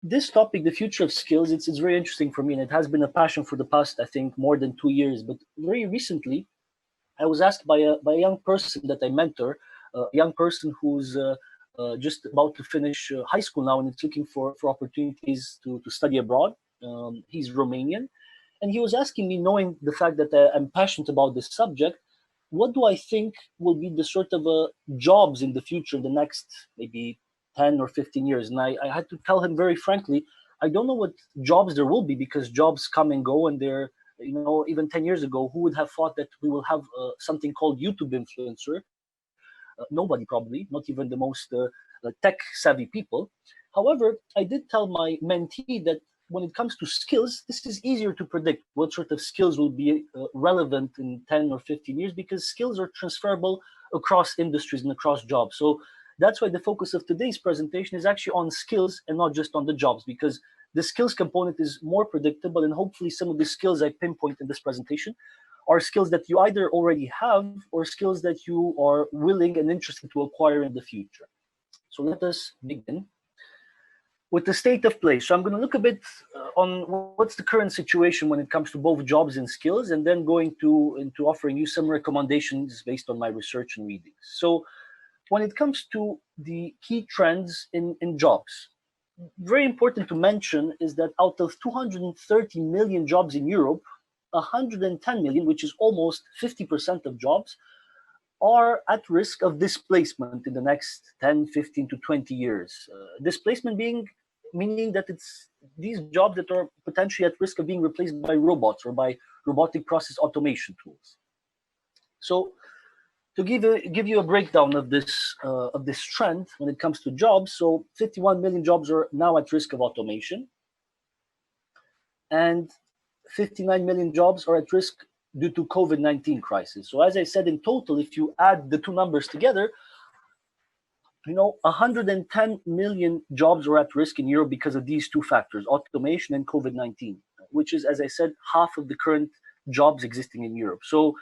this topic, the future of skills, it's very interesting for me, and it has been a passion for the past, I think, more than 2 years. But very recently, I was asked by a young person that I mentor, a young person who's just about to finish high school now, and it's looking for opportunities to study abroad. He's Romanian, and he was asking me, knowing the fact that I'm passionate about this subject, what do I think will be the sort of jobs in the future, the next maybe 10 or 15 years? And I had to tell him very frankly, I don't know what jobs there will be, because jobs come and go, and they're, even 10 years ago, who would have thought that we will have something called YouTube influencer? Nobody, probably, not even the most tech savvy people. However, I did tell my mentee that when it comes to skills, this is easier to predict what sort of skills will be relevant in 10 or 15 years, because skills are transferable across industries and across jobs. So that's why the focus of today's presentation is actually on skills and not just on the jobs, because the skills component is more predictable, and hopefully some of the skills I pinpoint in this presentation are skills that you either already have or skills that you are willing and interested to acquire in the future. So let us begin with the state of play. So I'm going to look a bit on what's the current situation when it comes to both jobs and skills, and then going into offering you some recommendations based on my research and readings. So when it comes to the key trends in jobs, very important to mention is that out of 230 million jobs in Europe, 110 million, which is almost 50% of jobs, are at risk of displacement in the next 10, 15 to 20 years. Displacement meaning that it's these jobs that are potentially at risk of being replaced by robots or by robotic process automation tools. So to give you a breakdown of this trend when it comes to jobs, so 51 million jobs are now at risk of automation, and 59 million jobs are at risk due to COVID-19 crisis. So as I said, in total, if you add the two numbers together, 110 million jobs are at risk in Europe because of these two factors, automation and COVID-19, which is, as I said, half of the current jobs existing in Europe. So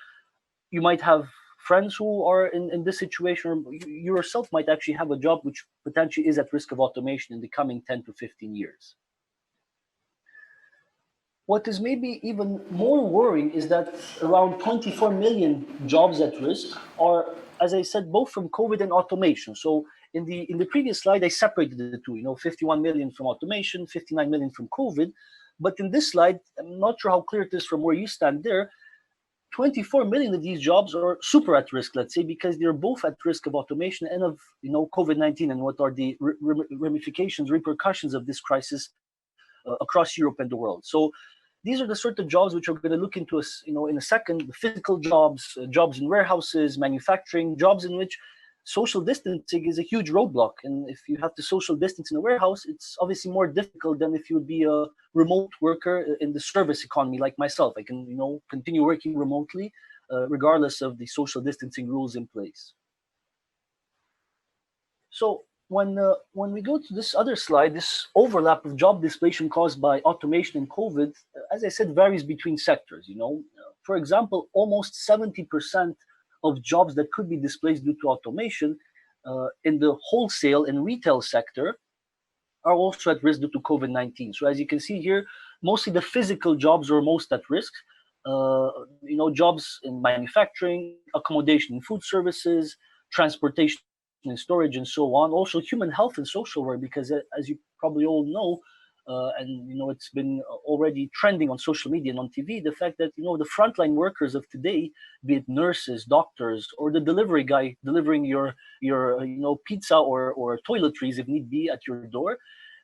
you might have friends who are in this situation, or you yourself might actually have a job which potentially is at risk of automation in the coming 10 to 15 years. What is maybe even more worrying is that around 24 million jobs at risk are, as I said, both from COVID and automation. So in the previous slide, I separated the two, 51 million from automation, 59 million from COVID. But in this slide, I'm not sure how clear it is from where you stand there, 24 million of these jobs are super at risk, let's say, because they're both at risk of automation and of COVID-19, and what are the ramifications, repercussions of this crisis across Europe and the world. So these are the sort of jobs which we're going to look into us, in a second. The physical jobs, jobs in warehouses, manufacturing, jobs in which social distancing is a huge roadblock. And if you have to social distance in a warehouse, it's obviously more difficult than if you would be a remote worker in the service economy like myself. I can, continue working remotely regardless of the social distancing rules in place. So when we go to this other slide, this overlap of job displacement caused by automation and COVID, as I said, varies between sectors. For example, almost 70% of jobs that could be displaced due to automation in the wholesale and retail sector are also at risk due to COVID-19. So as you can see here, mostly the physical jobs are most at risk. Jobs in manufacturing, accommodation and food services, transportation and storage, and so on. Also human health and social work, because as you probably all know, and it's been already trending on social media and on TV, the fact that the frontline workers of today, be it nurses, doctors, or the delivery guy delivering your pizza or toiletries if need be at your door,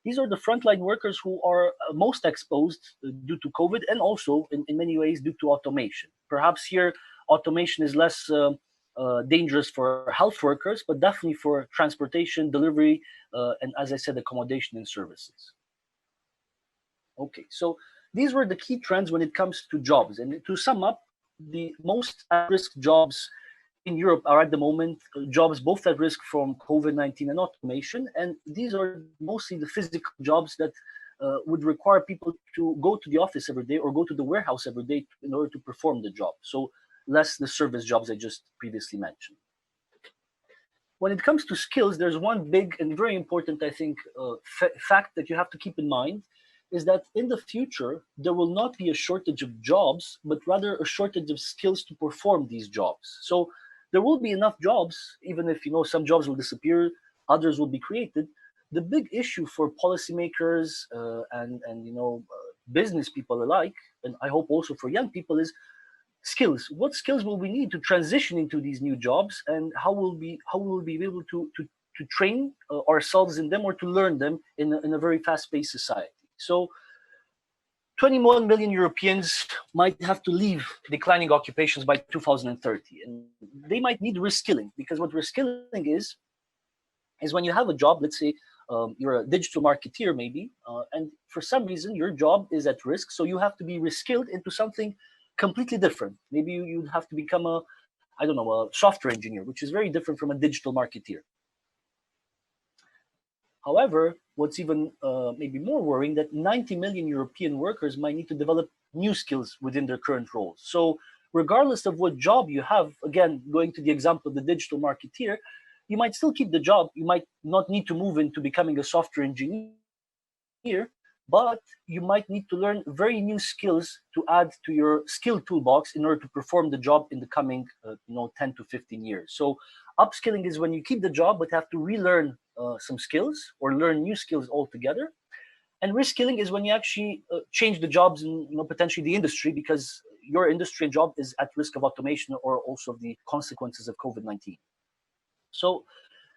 these are the frontline workers who are most exposed due to COVID, and also in many ways due to automation. Perhaps here automation is less dangerous for health workers, but definitely for transportation, delivery, and as I said, accommodation and services. Okay, so these were the key trends when it comes to jobs. And to sum up, the most at-risk jobs in Europe are at the moment jobs both at risk from COVID-19 and automation. And these are mostly the physical jobs that would require people to go to the office every day or go to the warehouse every day in order to perform the job. So less the service jobs I just previously mentioned. When it comes to skills, there's one big and very important, I think, fact that you have to keep in mind is that in the future, there will not be a shortage of jobs, but rather a shortage of skills to perform these jobs. So there will be enough jobs, even if some jobs will disappear, others will be created. The big issue for policymakers and business people alike, and I hope also for young people, is skills. What skills will we need to transition into these new jobs, and how will we be able to train ourselves in them or to learn them in a very fast-paced society? So 21 million Europeans might have to leave declining occupations by 2030, and they might need reskilling, because what reskilling is when you have a job, let's say you're a digital marketeer maybe, and for some reason your job is at risk, so you have to be reskilled into something completely different. Maybe you'd have to become a software engineer, which is very different from a digital marketeer. However, what's even maybe more worrying, that 90 million European workers might need to develop new skills within their current roles. So regardless of what job you have, again, going to the example of the digital marketeer, you might still keep the job. You might not need to move into becoming a software engineer, but you might need to learn very new skills to add to your skill toolbox in order to perform the job in the coming 10 to 15 years. So upskilling is when you keep the job but have to relearn some skills or learn new skills altogether. And reskilling is when you actually change the jobs and potentially the industry, because your industry and job is at risk of automation or also the consequences of COVID-19. So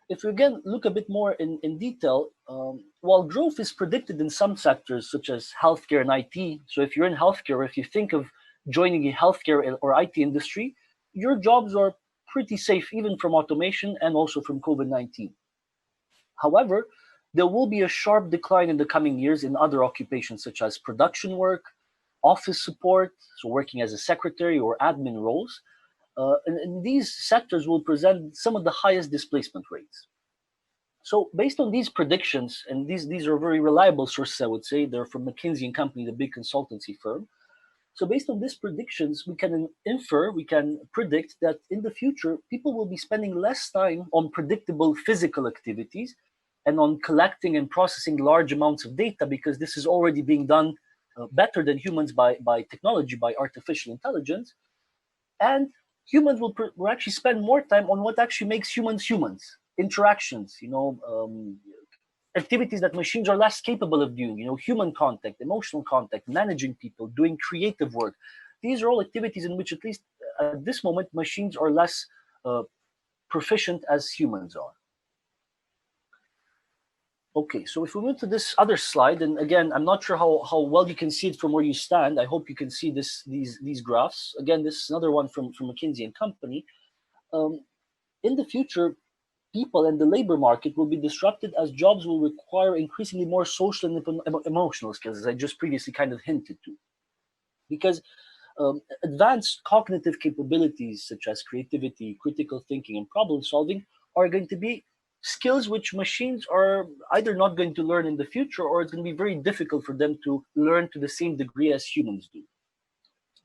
if we again look a bit more in detail, while growth is predicted in some sectors such as healthcare and IT, so if you're in healthcare, or if you think of joining a healthcare or IT industry, your jobs are pretty safe even from automation and also from COVID-19. However, there will be a sharp decline in the coming years in other occupations such as production work, office support, so working as a secretary or admin roles, and these sectors will present some of the highest displacement rates. So based on these predictions, and these are very reliable sources, I would say, they're from McKinsey and Company, the big consultancy firm. So based on these predictions, we can predict that in the future, people will be spending less time on predictable physical activities and on collecting and processing large amounts of data, because this is already being done better than humans by technology, by artificial intelligence. And humans will actually spend more time on what actually makes humans, interactions, activities that machines are less capable of doing, human contact, emotional contact, managing people, doing creative work. These are all activities in which, at least at this moment, machines are less proficient as humans are. Okay, so if we move to this other slide, and again, I'm not sure how well you can see it from where you stand. I hope you can see these graphs. Again, this is another one from McKinsey and Company. In the future, people and the labor market will be disrupted as jobs will require increasingly more social and emotional skills, as I just previously kind of hinted to. Because advanced cognitive capabilities such as creativity, critical thinking, and problem solving are going to be skills which machines are either not going to learn in the future, or it's going to be very difficult for them to learn to the same degree as humans do.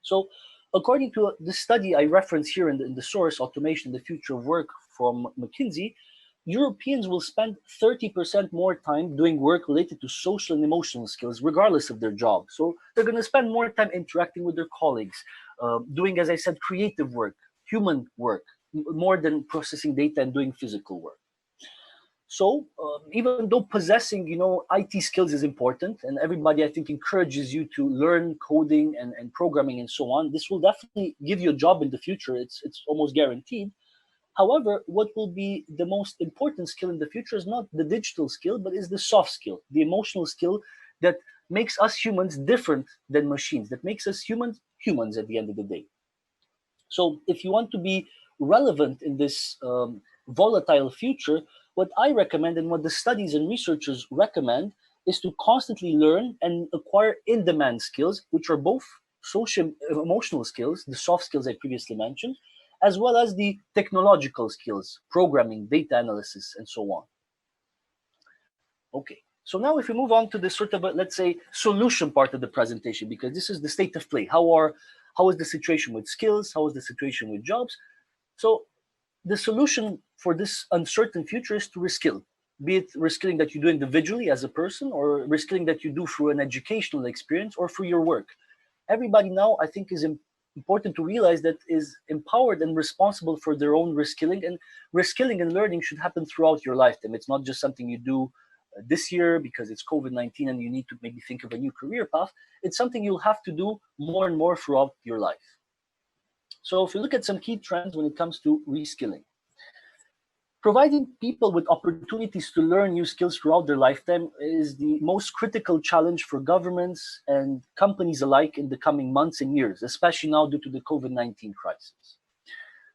So according to the study I reference here in the source, Automation, the Future of Work, from McKinsey, Europeans will spend 30% more time doing work related to social and emotional skills, regardless of their job. So they're going to spend more time interacting with their colleagues, doing, as I said, creative work, human work, more than processing data and doing physical work. So even though possessing, IT skills is important, and everybody, I think, encourages you to learn coding and programming and so on, this will definitely give you a job in the future. It's almost guaranteed. However, what will be the most important skill in the future is not the digital skill, but is the soft skill, the emotional skill that makes us humans different than machines, that makes us humans at the end of the day. So if you want to be relevant in this volatile future, what I recommend and what the studies and researchers recommend is to constantly learn and acquire in-demand skills, which are both social emotional skills, the soft skills I previously mentioned, as well as the technological skills, programming, data analysis, and so on. Okay, so now if we move on to the sort of, let's say, solution part of the presentation, because this is the state of play. How is the situation with skills? How is the situation with jobs? So The solution for this uncertain future is to reskill, be it reskilling that you do individually as a person, or reskilling that you do through an educational experience or through your work. Everybody now, I think, is important to realize that is empowered and responsible for their own reskilling, and reskilling and learning should happen throughout your lifetime. It's not just something you do this year because it's COVID-19 and you need to maybe think of a new career path. It's something you'll have to do more and more throughout your life. So if you look at some key trends when it comes to reskilling, providing people with opportunities to learn new skills throughout their lifetime is the most critical challenge for governments and companies alike in the coming months and years, especially now due to the COVID-19 crisis.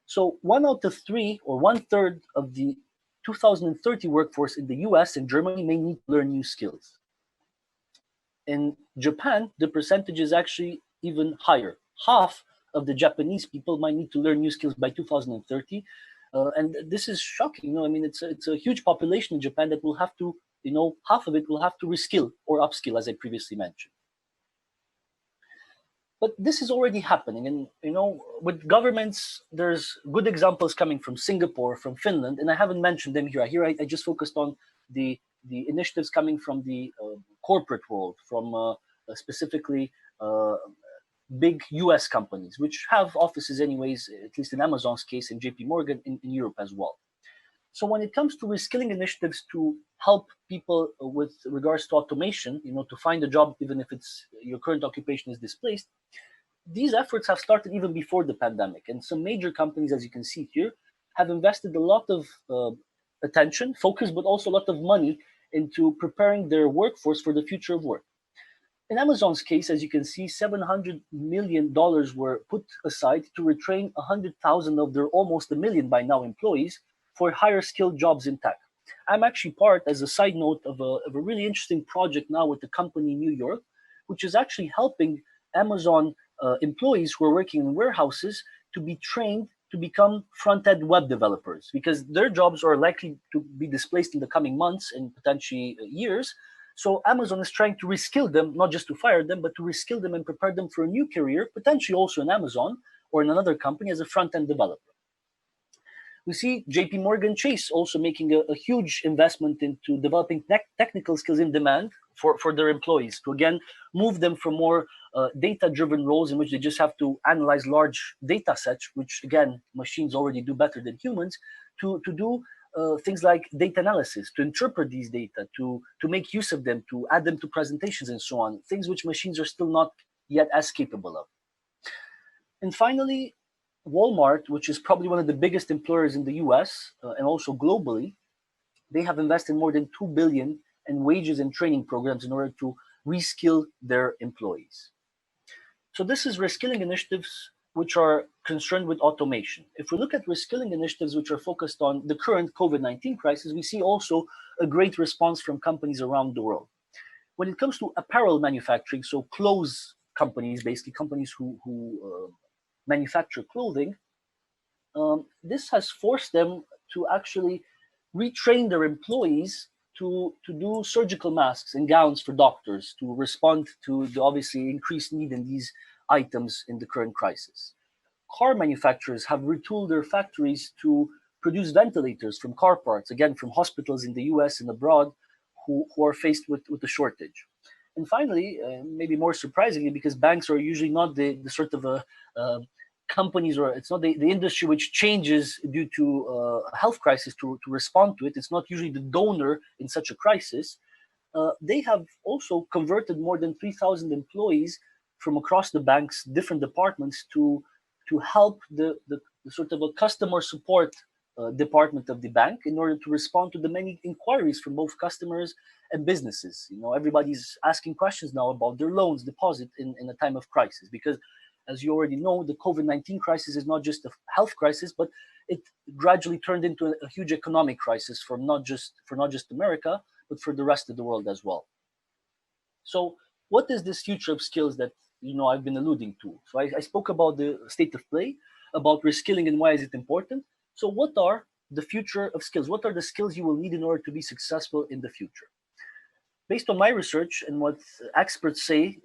So 1 out of 3, or 1/3 of the 2030 workforce in the US and Germany may need to learn new skills. In Japan, the percentage is actually even higher. Half of the Japanese people might need to learn new skills by 2030. And this is shocking. I mean, it's a huge population in Japan that will have to, half of it will have to reskill or upskill, as I previously mentioned. But this is already happening. And, with governments, there's good examples coming from Singapore, from Finland, and I haven't mentioned them here. Here, I just focused on the initiatives coming from the corporate world, from specifically big US companies, which have offices anyways, at least in Amazon's case, and JP Morgan in Europe as well. So when it comes to reskilling initiatives to help people with regards to automation, to find a job, even if it's your current occupation is displaced, these efforts have started even before the pandemic. And some major companies, as you can see here, have invested a lot of attention, focus, but also a lot of money into preparing their workforce for the future of work. In Amazon's case, as you can see, $700 million were put aside to retrain 100,000 of their almost 1 million by now employees for higher skilled jobs in tech. I'm actually part, as a side note, of a really interesting project now with the company in New York, which is actually helping Amazon employees who are working in warehouses to be trained to become front-end web developers, because their jobs are likely to be displaced in the coming months and potentially years. So Amazon is trying to reskill them, not just to fire them, but to reskill them and prepare them for a new career, potentially also in Amazon or in another company as a front-end developer. We see JP Morgan Chase also making a huge investment into developing technical skills in demand for their employees, to again move them from more data-driven roles in which they just have to analyze large data sets, which again machines already do better than humans, to do things like data analysis, to interpret these data, to make use of them, to add them to presentations and so on, things which machines are still not yet as capable of. And finally, Walmart, which is probably one of the biggest employers in the US and also globally, they have invested more than $2 billion in wages and training programs in order to reskill their employees. So this is reskilling initiatives which are concerned with automation. If we look at reskilling initiatives which are focused on the current COVID-19 crisis, we see also a great response from companies around the world. When it comes to apparel manufacturing, so clothes companies, basically companies who manufacture clothing, this has forced them to actually retrain their employees to do surgical masks and gowns for doctors to respond to the obviously increased need in these items in the current crisis. Car manufacturers have retooled their factories to produce ventilators from car parts, again, from hospitals in the US and abroad who are faced with a shortage. And finally, maybe more surprisingly, because banks are usually not the sort of companies, or it's not the industry which changes due to a health crisis to respond to it. It's not usually the donor in such a crisis. They have also converted more than 3,000 employees from across the bank's different departments to help the sort of a customer support department of the bank in order to respond to the many inquiries from both customers and businesses. Everybody's asking questions now about their loans, deposit in a time of crisis, because as you already know, the COVID-19 crisis is not just a health crisis, but it gradually turned into a huge economic crisis for not just America, but for the rest of the world as well. So what is this future of skills that I've been alluding to? So I spoke about the state of play, about reskilling and why is it important. So what are the future of skills? What are the skills you will need in order to be successful in the future? Based on my research and what experts say,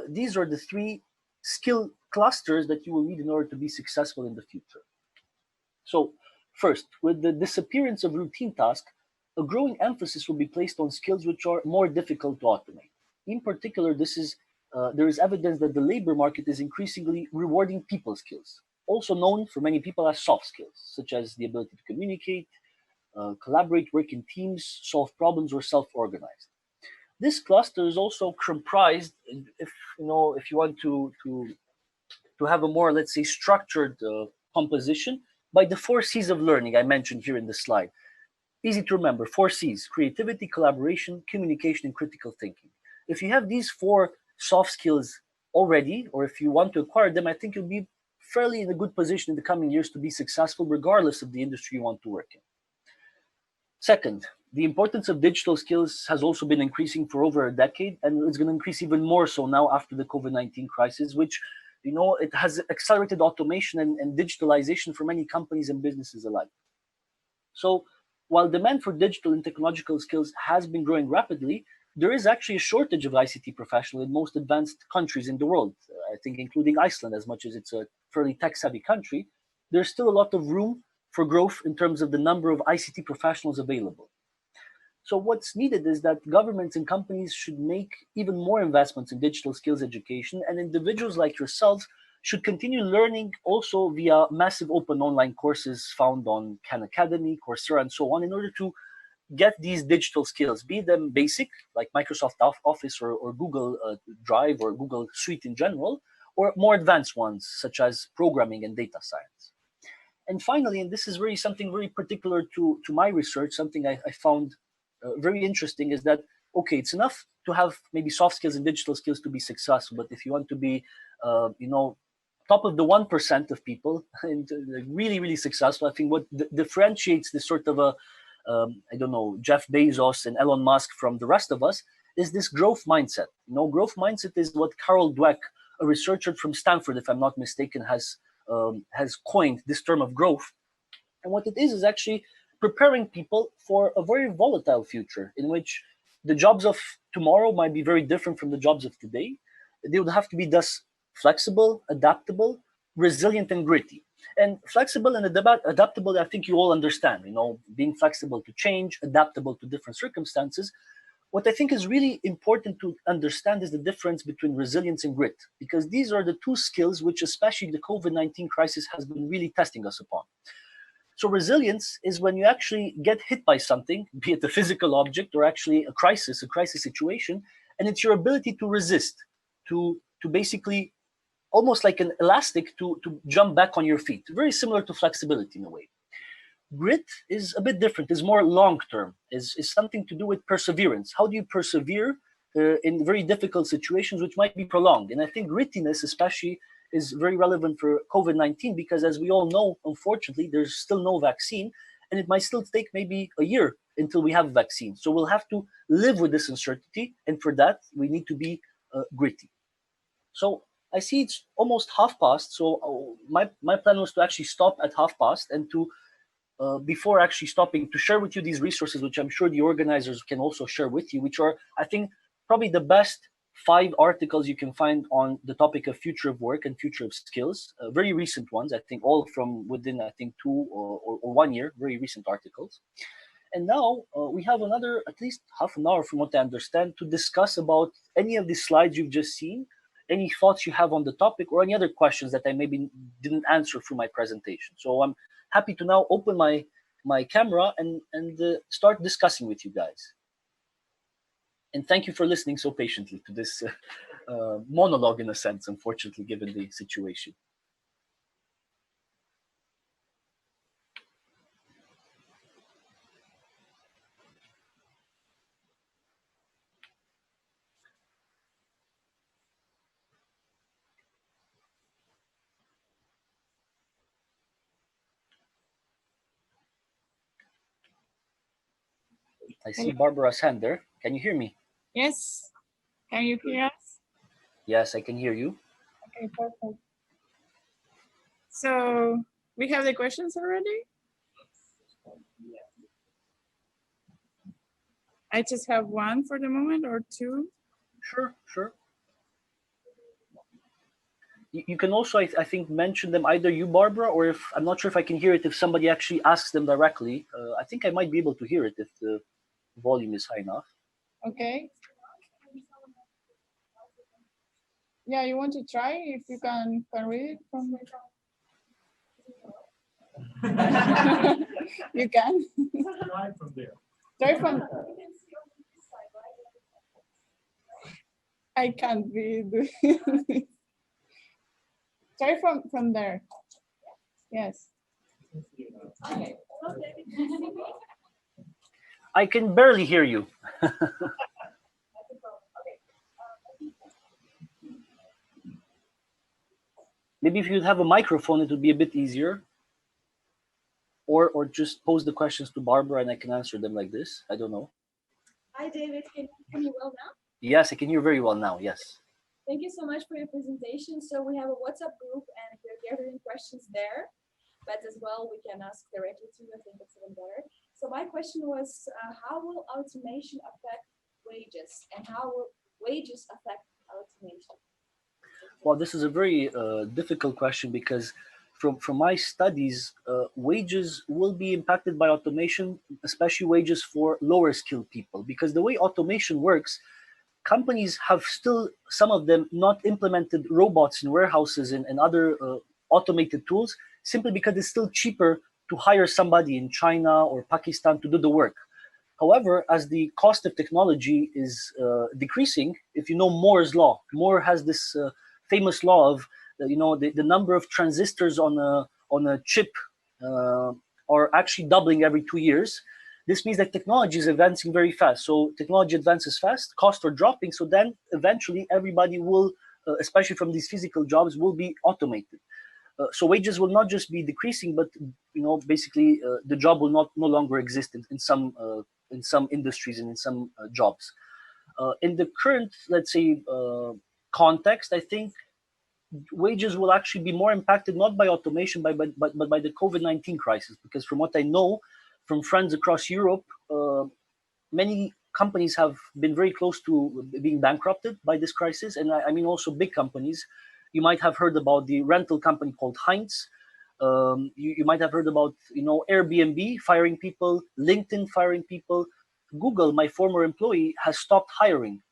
these are the 3 skill clusters that you will need in order to be successful in the future. So First, with the disappearance of routine tasks, a growing emphasis will be placed on skills which are more difficult to automate. In particular, there is evidence that the labor market is increasingly rewarding people skills, also known for many people as soft skills, such as the ability to communicate, collaborate, work in teams, solve problems, or self-organize. This cluster is also comprised, if you want to have a more, let's say, structured composition, by the four C's of learning I mentioned here in the slide. Easy to remember, four C's: creativity, collaboration, communication, and critical thinking. If you have these four soft skills already, or if you want to acquire them, I think you'll be fairly in a good position in the coming years to be successful, regardless of the industry you want to work in. Second, the importance of digital skills has also been increasing for over a decade, and it's going to increase even more so now after the COVID-19 crisis, which, it has accelerated automation and digitalization for many companies and businesses alike. So while demand for digital and technological skills has been growing rapidly, there is actually a shortage of ICT professionals in most advanced countries in the world. I think including Iceland, as much as it's a fairly tech-savvy country, there's still a lot of room for growth in terms of the number of ICT professionals available. So what's needed is that governments and companies should make even more investments in digital skills education, and individuals like yourselves should continue learning also via massive open online courses found on Khan Academy, Coursera, and so on, in order to get these digital skills, be them basic, like Microsoft Office or Google Drive or Google Suite in general, or more advanced ones, such as programming and data science. And finally, and this is really something very particular to my research, something I found very interesting, is that, okay, it's enough to have maybe soft skills and digital skills to be successful, but if you want to be, top of the 1% of people and really, really successful, I think what differentiates this sort of Jeff Bezos and Elon Musk from the rest of us is this growth mindset. Growth mindset is what Carol Dweck, a researcher from Stanford, if I'm not mistaken, has coined this term of growth. And what it is actually preparing people for a very volatile future in which the jobs of tomorrow might be very different from the jobs of today. They would have to be thus flexible, adaptable, resilient, and gritty. And flexible and adaptable, I think you all understand, being flexible to change, adaptable to different circumstances. What I think is really important to understand is the difference between resilience and grit, because these are the two skills which, especially the COVID-19 crisis, has been really testing us upon. So resilience is when you actually get hit by something, be it a physical object or actually a crisis situation, and it's your ability to resist, to basically almost like an elastic to jump back on your feet. Very similar to flexibility in a way. Grit is a bit different, is more long-term, is something to do with perseverance. How do you persevere in very difficult situations which might be prolonged? And I think grittiness especially is very relevant for COVID-19 because, as we all know, unfortunately, there's still no vaccine, and it might still take maybe a year until we have a vaccine. So we'll have to live with this uncertainty, and for that, we need to be gritty. So I see it's almost past. So my plan was to actually stop at past and to before actually stopping, to share with you these resources, which I'm sure the organizers can also share with you, which are, I think, probably the best 5 articles you can find on the topic of future of work and future of skills. Very recent ones, I think, all from within, I think, 2 or 1 year, very recent articles. And now we have another, at least half an hour from what I understand, to discuss about any of these slides you've just seen, any thoughts you have on the topic, or any other questions that I maybe didn't answer through my presentation. So I'm happy to now open my camera and start discussing with you guys. And thank you for listening so patiently to this monologue, in a sense, unfortunately, given the situation. I see Barbara's hand there. Can you hear me? Yes. Can you hear us? Yes, I can hear you. Okay, perfect. So we have the questions already? I just have one for the moment, or two? Sure. You can also, I think, mention them, either you, Barbara, or if I'm not sure if I can hear it, if somebody actually asks them directly. I think I might be able to hear it if the volume is high enough. Okay. Yeah, you want to try if you can read it from you can. Try from there. Try from. I can't be doing. Try from there. Yes. I can barely hear you. Maybe if you'd have a microphone, it would be a bit easier. Or just pose the questions to Barbara and I can answer them like this. I don't know. Hi, David. Can you hear me well now? Yes, I can hear very well now. Yes. Thank you so much for your presentation. So we have a WhatsApp group and we're gathering questions there, but as well, we can ask directly to you. I think it's even better. So my question was, how will automation affect wages and how will wages affect automation? Well, this is a very difficult question because from my studies, wages will be impacted by automation, especially wages for lower skilled people. Because the way automation works, companies have still, some of them, not implemented robots in warehouses and other automated tools, simply because it's still cheaper to hire somebody in China or Pakistan to do the work. However, as the cost of technology is decreasing, if you know Moore's law, Moore has this famous law of the number of transistors on a chip are actually doubling every 2 years. This means that technology is advancing very fast. So technology advances fast, costs are dropping. So then eventually everybody will, especially from these physical jobs, will be automated. So wages will not just be decreasing, but basically the job will no longer exist in some industries and in some jobs. In the current, let's say, context, I think wages will actually be more impacted not by automation, but by the COVID-19 crisis. Because from what I know from friends across Europe, many companies have been very close to being bankrupted by this crisis, and I mean also big companies. You might have heard about the rental company called Heinz. You might have heard about Airbnb firing people, LinkedIn firing people. Google, my former employee, has stopped hiring.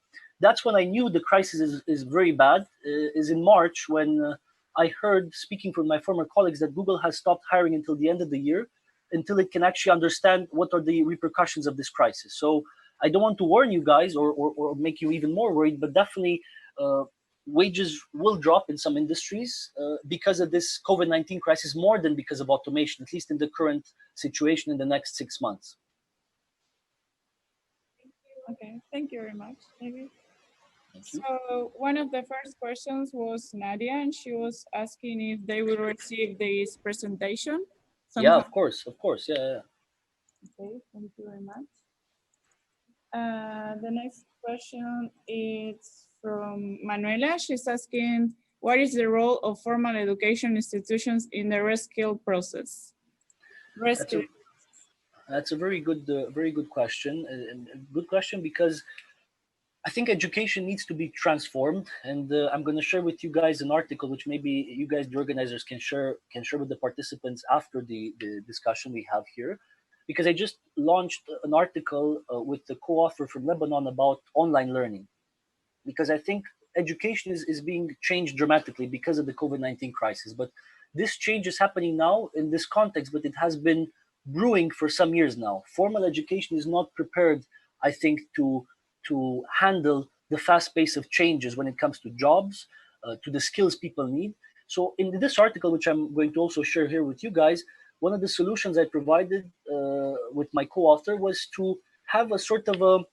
That's when I knew the crisis is very bad. Is in March when I heard, speaking from my former colleagues, that Google has stopped hiring until the end of the year, until it can actually understand what are the repercussions of this crisis. So I don't want to warn you guys or make you even more worried, but definitely wages will drop in some industries because of this COVID-19 crisis, more than because of automation, at least in the current situation in the next 6 months. Okay, thank you very much, David. So one of the first questions was Nadia, and she was asking if they will receive this presentation. Yeah, of course, yeah. Okay, thank you very much. The next question is from Manuela. She's asking, what is the role of formal education institutions in the reskill process? That's a very good question. Good question, because I think education needs to be transformed, and I'm going to share with you guys an article which maybe you guys, the organizers, can share with the participants after the discussion we have here, because I just launched an article with the co-author from Lebanon about online learning, because I think education is being changed dramatically because of the COVID-19 crisis. But this change is happening now in this context, but it has been brewing for some years now. Formal education is not prepared, I think, to handle the fast pace of changes when it comes to jobs, to the skills people need. So in this article, which I'm going to also share here with you guys, one of the solutions I provided with my co-author was to have a sort of a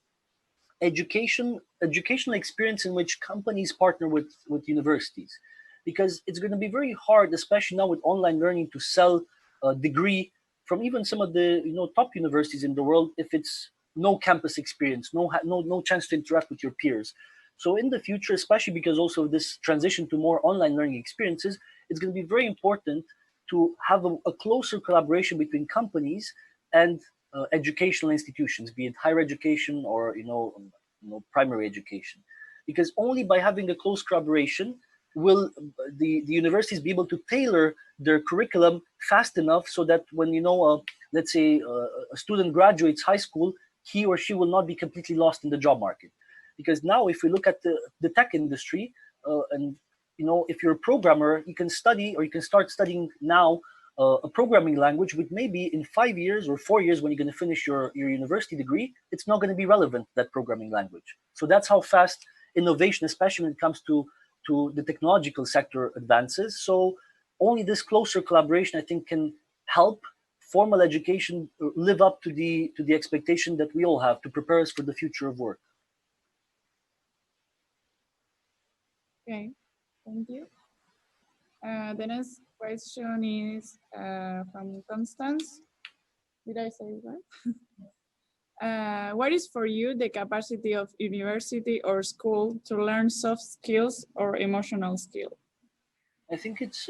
educational experience in which companies partner with universities, because it's going to be very hard, especially now with online learning, to sell a degree from even some of the top universities in the world if it's no campus experience, no chance to interact with your peers. So in the future, especially because also of this transition to more online learning experiences, it's going to be very important to have a closer collaboration between companies and educational institutions, be it higher education or primary education, because only by having a close collaboration will the universities be able to tailor their curriculum fast enough so that when let's say a student graduates high school, he or she will not be completely lost in the job market? Because now if we look at the tech industry, and if you're a programmer, you can study, or you can start studying now a programming language, with maybe in 5 years or 4 years, when you're going to finish your university degree, it's not going to be relevant, that programming language. So that's how fast innovation, especially when it comes to the technological sector, advances. So only this closer collaboration, I think, can help formal education live up to the expectation that we all have to prepare us for the future of work. Okay, thank you. The next question is from Constance. Did I say it right? What is for you the capacity of university or school to learn soft skills or emotional skill? I think it's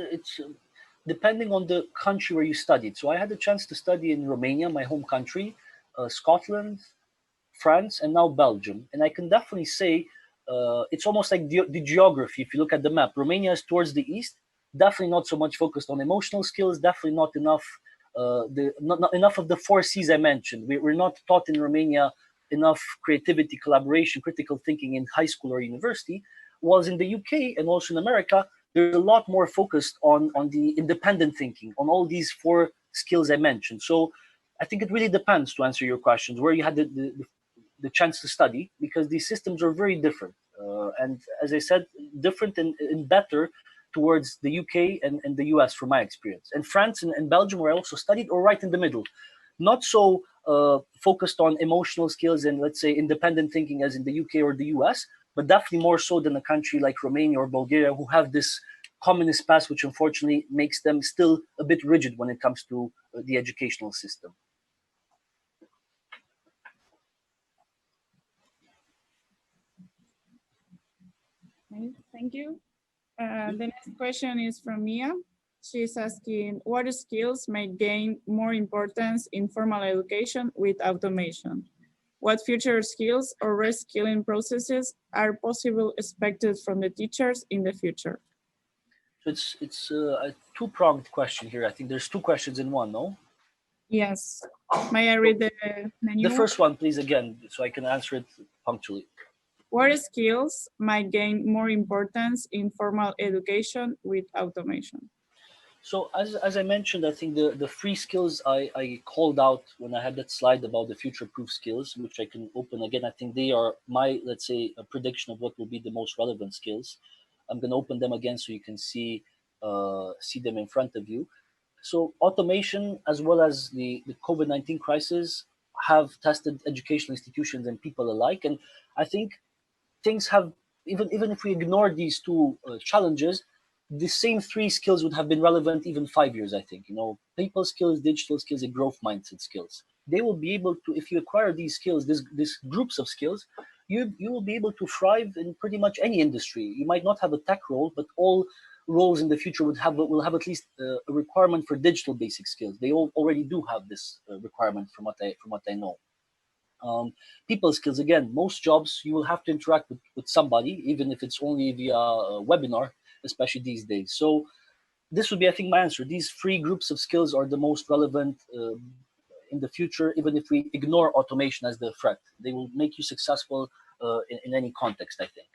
depending on the country where you studied. So I had the chance to study in Romania, my home country, Scotland, France, and now Belgium. And I can definitely say it's almost like the geography. If you look at the map, Romania is towards the east, definitely not so much focused on emotional skills, definitely not enough. Not enough of the 4 C's I mentioned. We're not taught in Romania enough creativity, collaboration, critical thinking in high school or university. Whilst in the UK and also in America, there's a lot more focused on the independent thinking, on all these 4 skills I mentioned. So I think it really depends, to answer your questions, where you had the chance to study, because these systems are very different. And as I said, different and better towards the UK and the US from my experience. And France and Belgium, where I also studied, are right in the middle. Not so focused on emotional skills and, let's say, independent thinking as in the UK or the US, but definitely more so than a country like Romania or Bulgaria, who have this communist past, which unfortunately makes them still a bit rigid when it comes to the educational system. Okay, thank you. The next question is from Mia. She's asking, what skills may gain more importance in formal education with automation? What future skills or reskilling processes are possible expected from the teachers in the future? So it's a two-pronged question here. I think there's two questions in one, no? Yes. May I read the menu? The first one, please, again, so I can answer it punctually. What skills might gain more importance in formal education with automation? So as I mentioned, I think the three skills I called out when I had that slide about the future-proof skills, which I can open again, I think they are my, let's say, a prediction of what will be the most relevant skills. I'm going to open them again so you can see them in front of you. So automation, as well as the COVID-19 crisis, have tested educational institutions and people alike. And I think things have, even if we ignore these two challenges, the same three skills would have been relevant even 5 years. I think, people skills, digital skills, and growth mindset skills. They will be able to, if you acquire these skills, these groups of skills, you will be able to thrive in pretty much any industry. You might not have a tech role, but all roles in the future will have at least a requirement for digital basic skills. They already do have this requirement, from what I know. People skills, again, most jobs you will have to interact with somebody, even if it's only via a webinar, especially these days. So this would be, I think, my answer. These three groups of skills are the most relevant in the future, even if we ignore automation as the threat. They will make you successful in any context, I think.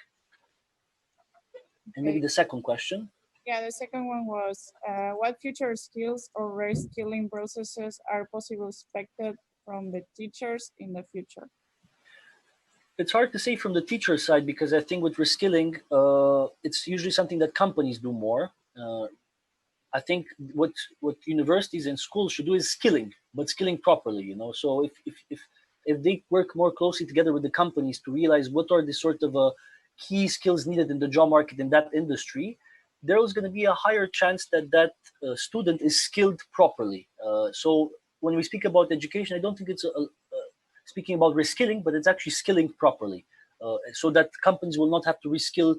And maybe the second question. Yeah, the second one was, what future skills or reskilling processes are possible expected from the teachers in the future? It's hard to say from the teacher side, because I think with reskilling, it's usually something that companies do more. I think what universities and schools should do is skilling, but skilling properly. So if they work more closely together with the companies to realize what are the sort of key skills needed in the job market in that industry, there is going to be a higher chance that student is skilled properly. So when we speak about education, I don't think it's speaking about reskilling, but it's actually skilling properly, so that companies will not have to reskill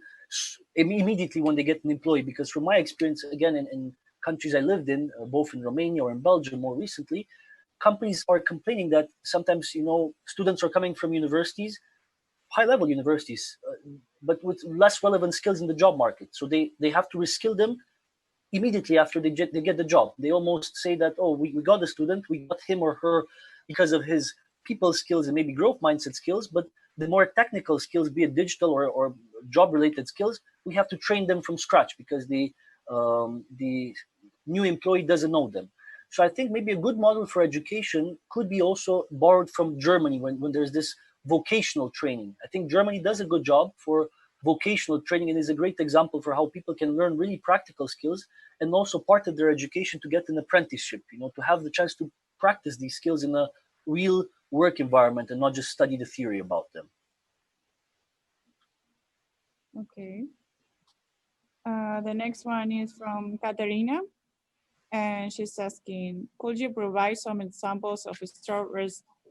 immediately when they get an employee. Because from my experience, again, in countries I lived in, both in Romania or in Belgium more recently, companies are complaining that sometimes, students are coming from universities, high-level universities, but with less relevant skills in the job market. So they have to reskill them immediately after they get the job. They almost say that, oh, we got the student, we got him or her because of his people skills and maybe growth mindset skills, but the more technical skills, be it digital or job related skills, we have to train them from scratch because the new employee doesn't know them. So I think maybe a good model for education could be also borrowed from Germany when there's this vocational training. I think Germany does a good job for vocational training and is a great example for how people can learn really practical skills and also part of their education to get an apprenticeship, to have the chance to practice these skills in a real work environment and not just study the theory about them. Okay. The next one is from Katerina, and she's asking, could you provide some examples of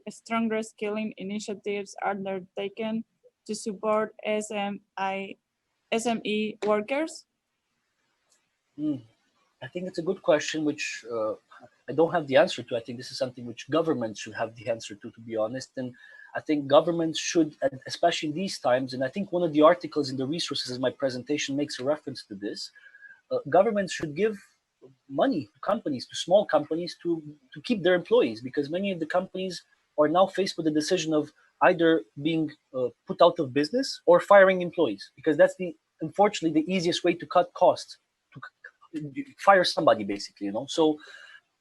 stronger skilling initiatives undertaken to support SME workers? I think it's a good question, which I don't have the answer to. I think this is something which governments should have the answer to be honest. And I think governments should, especially in these times, and I think one of the articles in the resources in my presentation makes a reference to this, governments should give money to companies, to small companies, to keep their employees, because many of the companies are now faced with the decision of either being put out of business or firing employees, because that's unfortunately the easiest way to cut costs, to fire somebody basically. So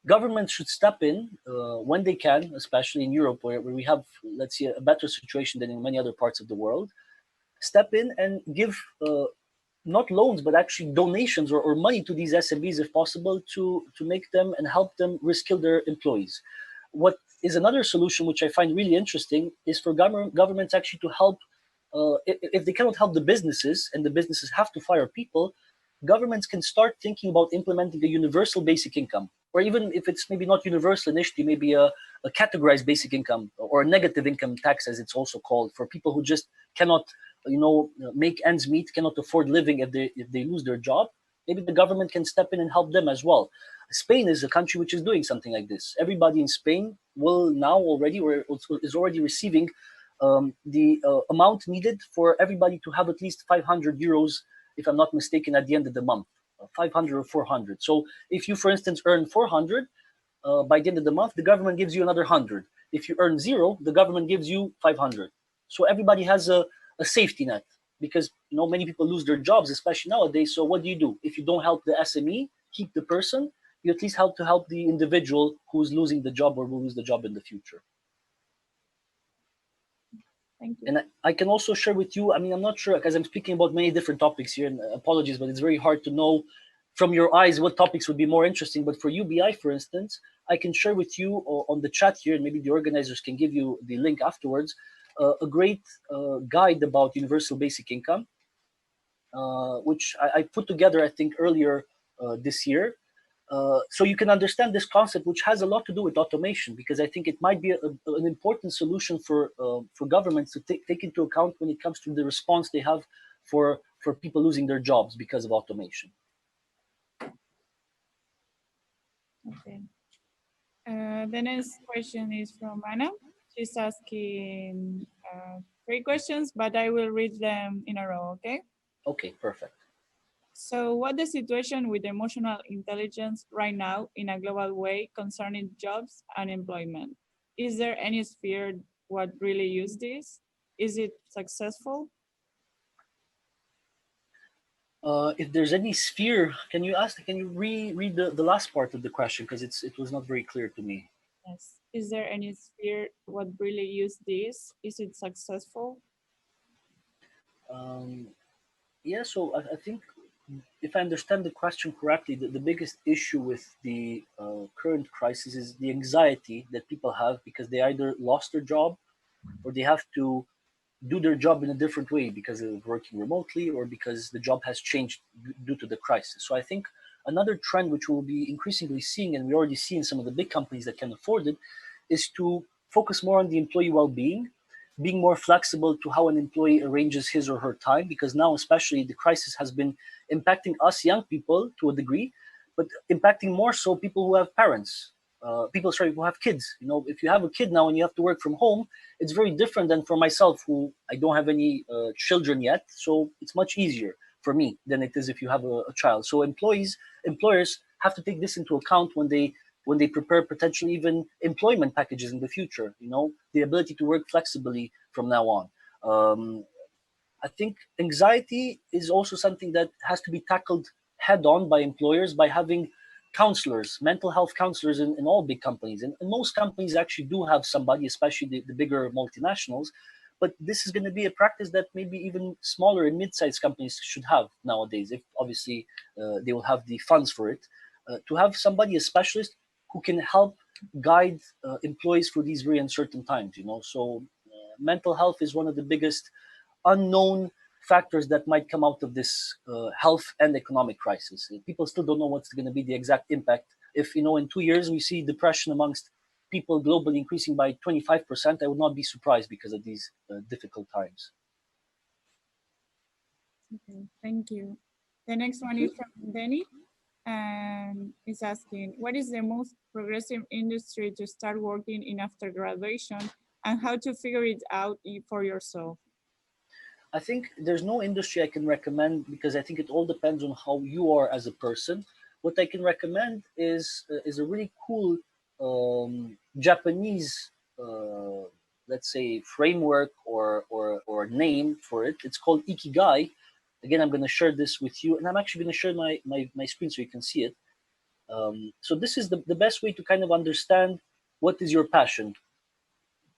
governments should step in when they can, especially in Europe where we have, let's say, a better situation than in many other parts of the world. Step in and give not loans, but actually donations or money to these SMBs if possible to make them and help them reskill their employees. What is another solution, which I find really interesting, is for governments actually to help, if they cannot help the businesses and the businesses have to fire people, governments can start thinking about implementing a universal basic income, or even if it's maybe not universal initially, maybe a categorized basic income or a negative income tax, as it's also called, for people who just cannot make ends meet, cannot afford living if they lose their job. Maybe the government can step in and help them as well. Spain is a country which is doing something like this. Everybody in Spain will now already, or is already receiving the amount needed for everybody to have at least 500 euros, if I'm not mistaken, at the end of the month, 500 or 400. So if you, for instance, earn 400, by the end of the month, the government gives you another 100. If you earn 0, the government gives you 500. So everybody has a safety net, because many people lose their jobs, especially nowadays. So what do? If you don't help the SME keep the person, you at least help the individual who's losing the job or will lose the job in the future. Thank you. And I can also share with you, I'm not sure, because I'm speaking about many different topics here, and apologies, but it's very hard to know from your eyes what topics would be more interesting. But for UBI, for instance, I can share with you on the chat here, and maybe the organizers can give you the link afterwards, a great guide about universal basic income, which I put together, I think, earlier this year. So you can understand this concept, which has a lot to do with automation, because I think it might be an important solution for governments to take into account when it comes to the response they have for people losing their jobs because of automation. Okay. The next question is from Anna. She's asking 3 questions, but I will read them in a row, okay? Okay, perfect. So what the situation with emotional intelligence right now in a global way concerning jobs and employment? Is there any sphere what really use this? Is it successful? If there's any sphere, can you reread the last part of the question, because it was not very clear to me. Yes. Is there any sphere what really use this? Is it successful? Yeah, so I think if I understand the question correctly, the biggest issue with the current crisis is the anxiety that people have because they either lost their job or they have to do their job in a different way because of working remotely or because the job has changed due to the crisis. So I think another trend which we'll be increasingly seeing, and we already see in some of the big companies that can afford it, is to focus more on the employee well-being, being more flexible to how an employee arranges his or her time, because now especially the crisis has been impacting us young people to a degree, but impacting more so people who have parents people, sorry, who have kids. You know, if you have a kid now and you have to work from home, it's very different than for myself, who I don't have any children yet. So it's much easier for me than it is if you have a child. So employers have to take this into account when they prepare potentially even employment packages in the future. You know, the ability to work flexibly from now on. I think anxiety is also something that has to be tackled head on by employers by having counselors, mental health counselors in all big companies. And most companies actually do have somebody, especially the bigger multinationals. But this is going to be a practice that maybe even smaller and mid-sized companies should have nowadays, if obviously they will have the funds for it, to have somebody, a specialist, who can help guide employees through these very uncertain times. You know, so mental health is one of the biggest unknown factors that might come out of this health and economic crisis. People still don't know what's going to be the exact impact. If, you know, in 2 years we see depression amongst people globally increasing by 25%, I would not be surprised because of these difficult times. Okay, thank you. The next one is from Denny, and is asking, what is the most progressive industry to start working in after graduation, and how to figure it out for yourself? I think there's no industry I can recommend because I think it all depends on how you are as a person. What I can recommend is a really cool Japanese, let's say, framework or name for it. It's called Ikigai. Again, I'm going to share this with you, and I'm actually going to share my screen so you can see it. So this is the best way to kind of understand what is your passion,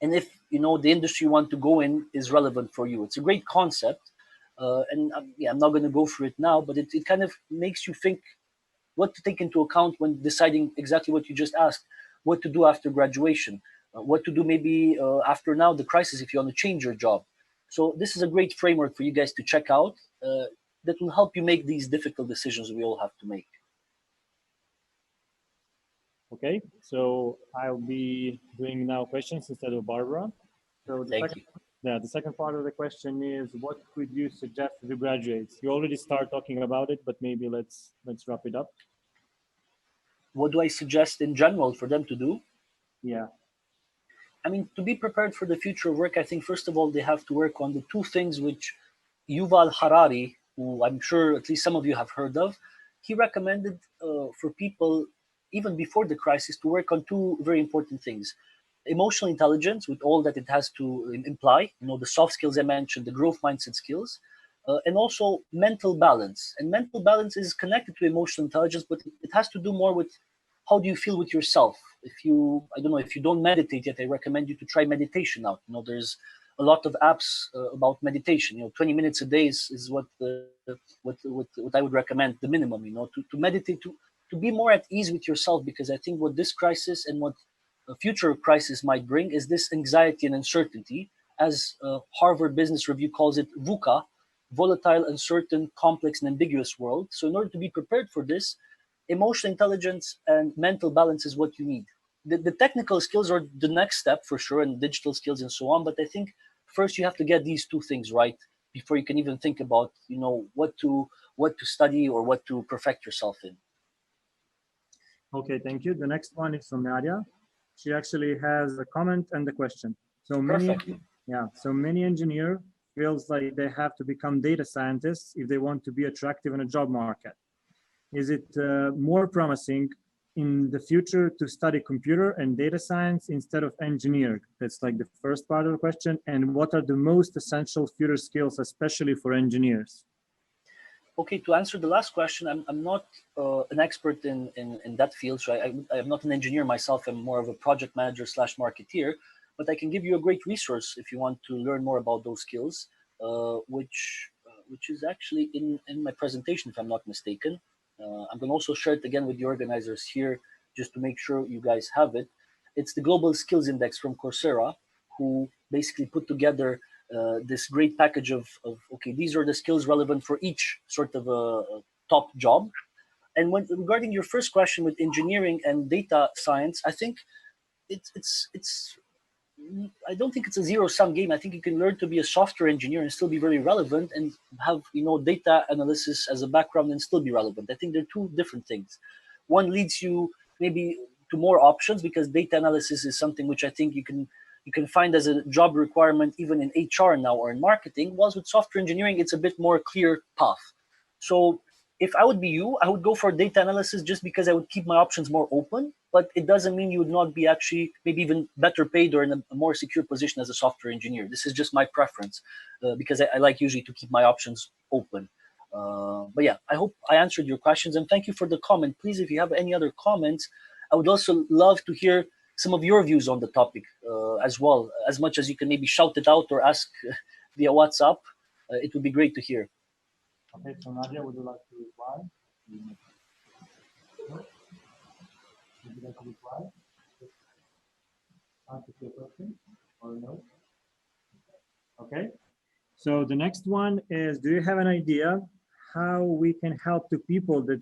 and if, you know, the industry you want to go in is relevant for you. It's a great concept, and I'm not going to go through it now, but it kind of makes you think what to take into account when deciding exactly what you just asked, what to do after graduation, what to do maybe after now the crisis if you want to change your job. So this is a great framework for you guys to check out that will help you make these difficult decisions we all have to make. Okay, so I'll be doing now questions instead of Barbara. So the second part of the question is, what could you suggest to the graduates? You already start talking about it, but maybe let's wrap it up. What do I suggest in general for them to do? Yeah. I mean, to be prepared for the future of work, I think first of all they have to work on the two things which Yuval Harari, who I'm sure at least some of you have heard of, he recommended for people even before the crisis to work on two very important things: emotional intelligence, with all that it has to imply, you know, the soft skills I mentioned, the growth mindset skills, and also mental balance. And mental balance is connected to emotional intelligence, but it has to do more with how do you feel with yourself. If you, I don't know, if you don't meditate yet, I recommend you to try meditation out. You know, there's a lot of apps about meditation. You know, 20 minutes a day is what I would recommend, the minimum. You know, to meditate, to be more at ease with yourself, because I think what this crisis and what a future crisis might bring is this anxiety and uncertainty, as Harvard Business Review calls it, VUCA, volatile, uncertain, complex, and ambiguous world. So in order to be prepared for this, emotional intelligence and mental balance is what you need. The technical skills are the next step for sure, and digital skills and so on. But I think first you have to get these two things right before you can even think about, you know, what to study or what to perfect yourself in. Okay, thank you. The next one is from Nadia. She actually has a comment and a question. So many engineers feels like they have to become data scientists if they want to be attractive in a job market. Is it more promising in the future to study computer and data science instead of engineering? That's like the first part of the question. And what are the most essential future skills, especially for engineers? Okay, to answer the last question, I'm not an expert in that field. So I'm not an engineer myself. I'm more of a project manager / marketeer. But I can give you a great resource if you want to learn more about those skills, which is actually in my presentation, if I'm not mistaken. I'm going to also share it again with the organizers here, just to make sure you guys have it. It's the Global Skills Index from Coursera, who basically put together this great package of okay, these are the skills relevant for each sort of a top job. And regarding your first question with engineering and data science, I think it's I don't think it's a zero-sum game. I think you can learn to be a software engineer and still be very relevant, and have, you know, data analysis as a background and still be relevant. I think they're two different things. One leads you maybe to more options, because data analysis is something which I think you can find as a job requirement even in HR now or in marketing. Whilst with software engineering, it's a bit more clear path. So if I would be you, I would go for data analysis just because I would keep my options more open, but it doesn't mean you would not be actually maybe even better paid or in a more secure position as a software engineer. This is just my preference, because I like usually to keep my options open. But yeah, I hope I answered your questions, and thank you for the comment. Please, if you have any other comments, I would also love to hear some of your views on the topic as well. As much as you can maybe shout it out or ask via WhatsApp, it would be great to hear. Okay, so Nadia, would you like to reply? No? Would you like to reply? Answer your question or no? Okay. So the next one is, do you have an idea how we can help the people that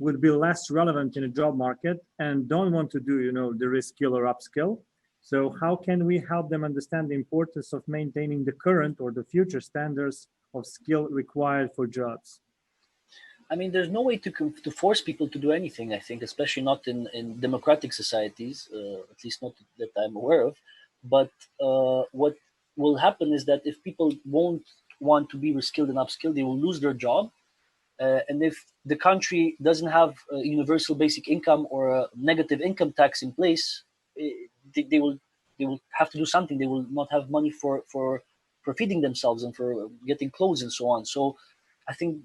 would be less relevant in a job market and don't want to do, the reskill or upskill? So how can we help them understand the importance of maintaining the current or the future standards of skill required for jobs? I mean, there's no way to force people to do anything, I think, especially not in democratic societies, at least not that I'm aware of. But what will happen is that if people won't want to be reskilled and upskilled, they will lose their job. And if the country doesn't have a universal basic income or a negative income tax in place, they will have to do something. They will not have money for feeding themselves and for getting clothes and so on. So I think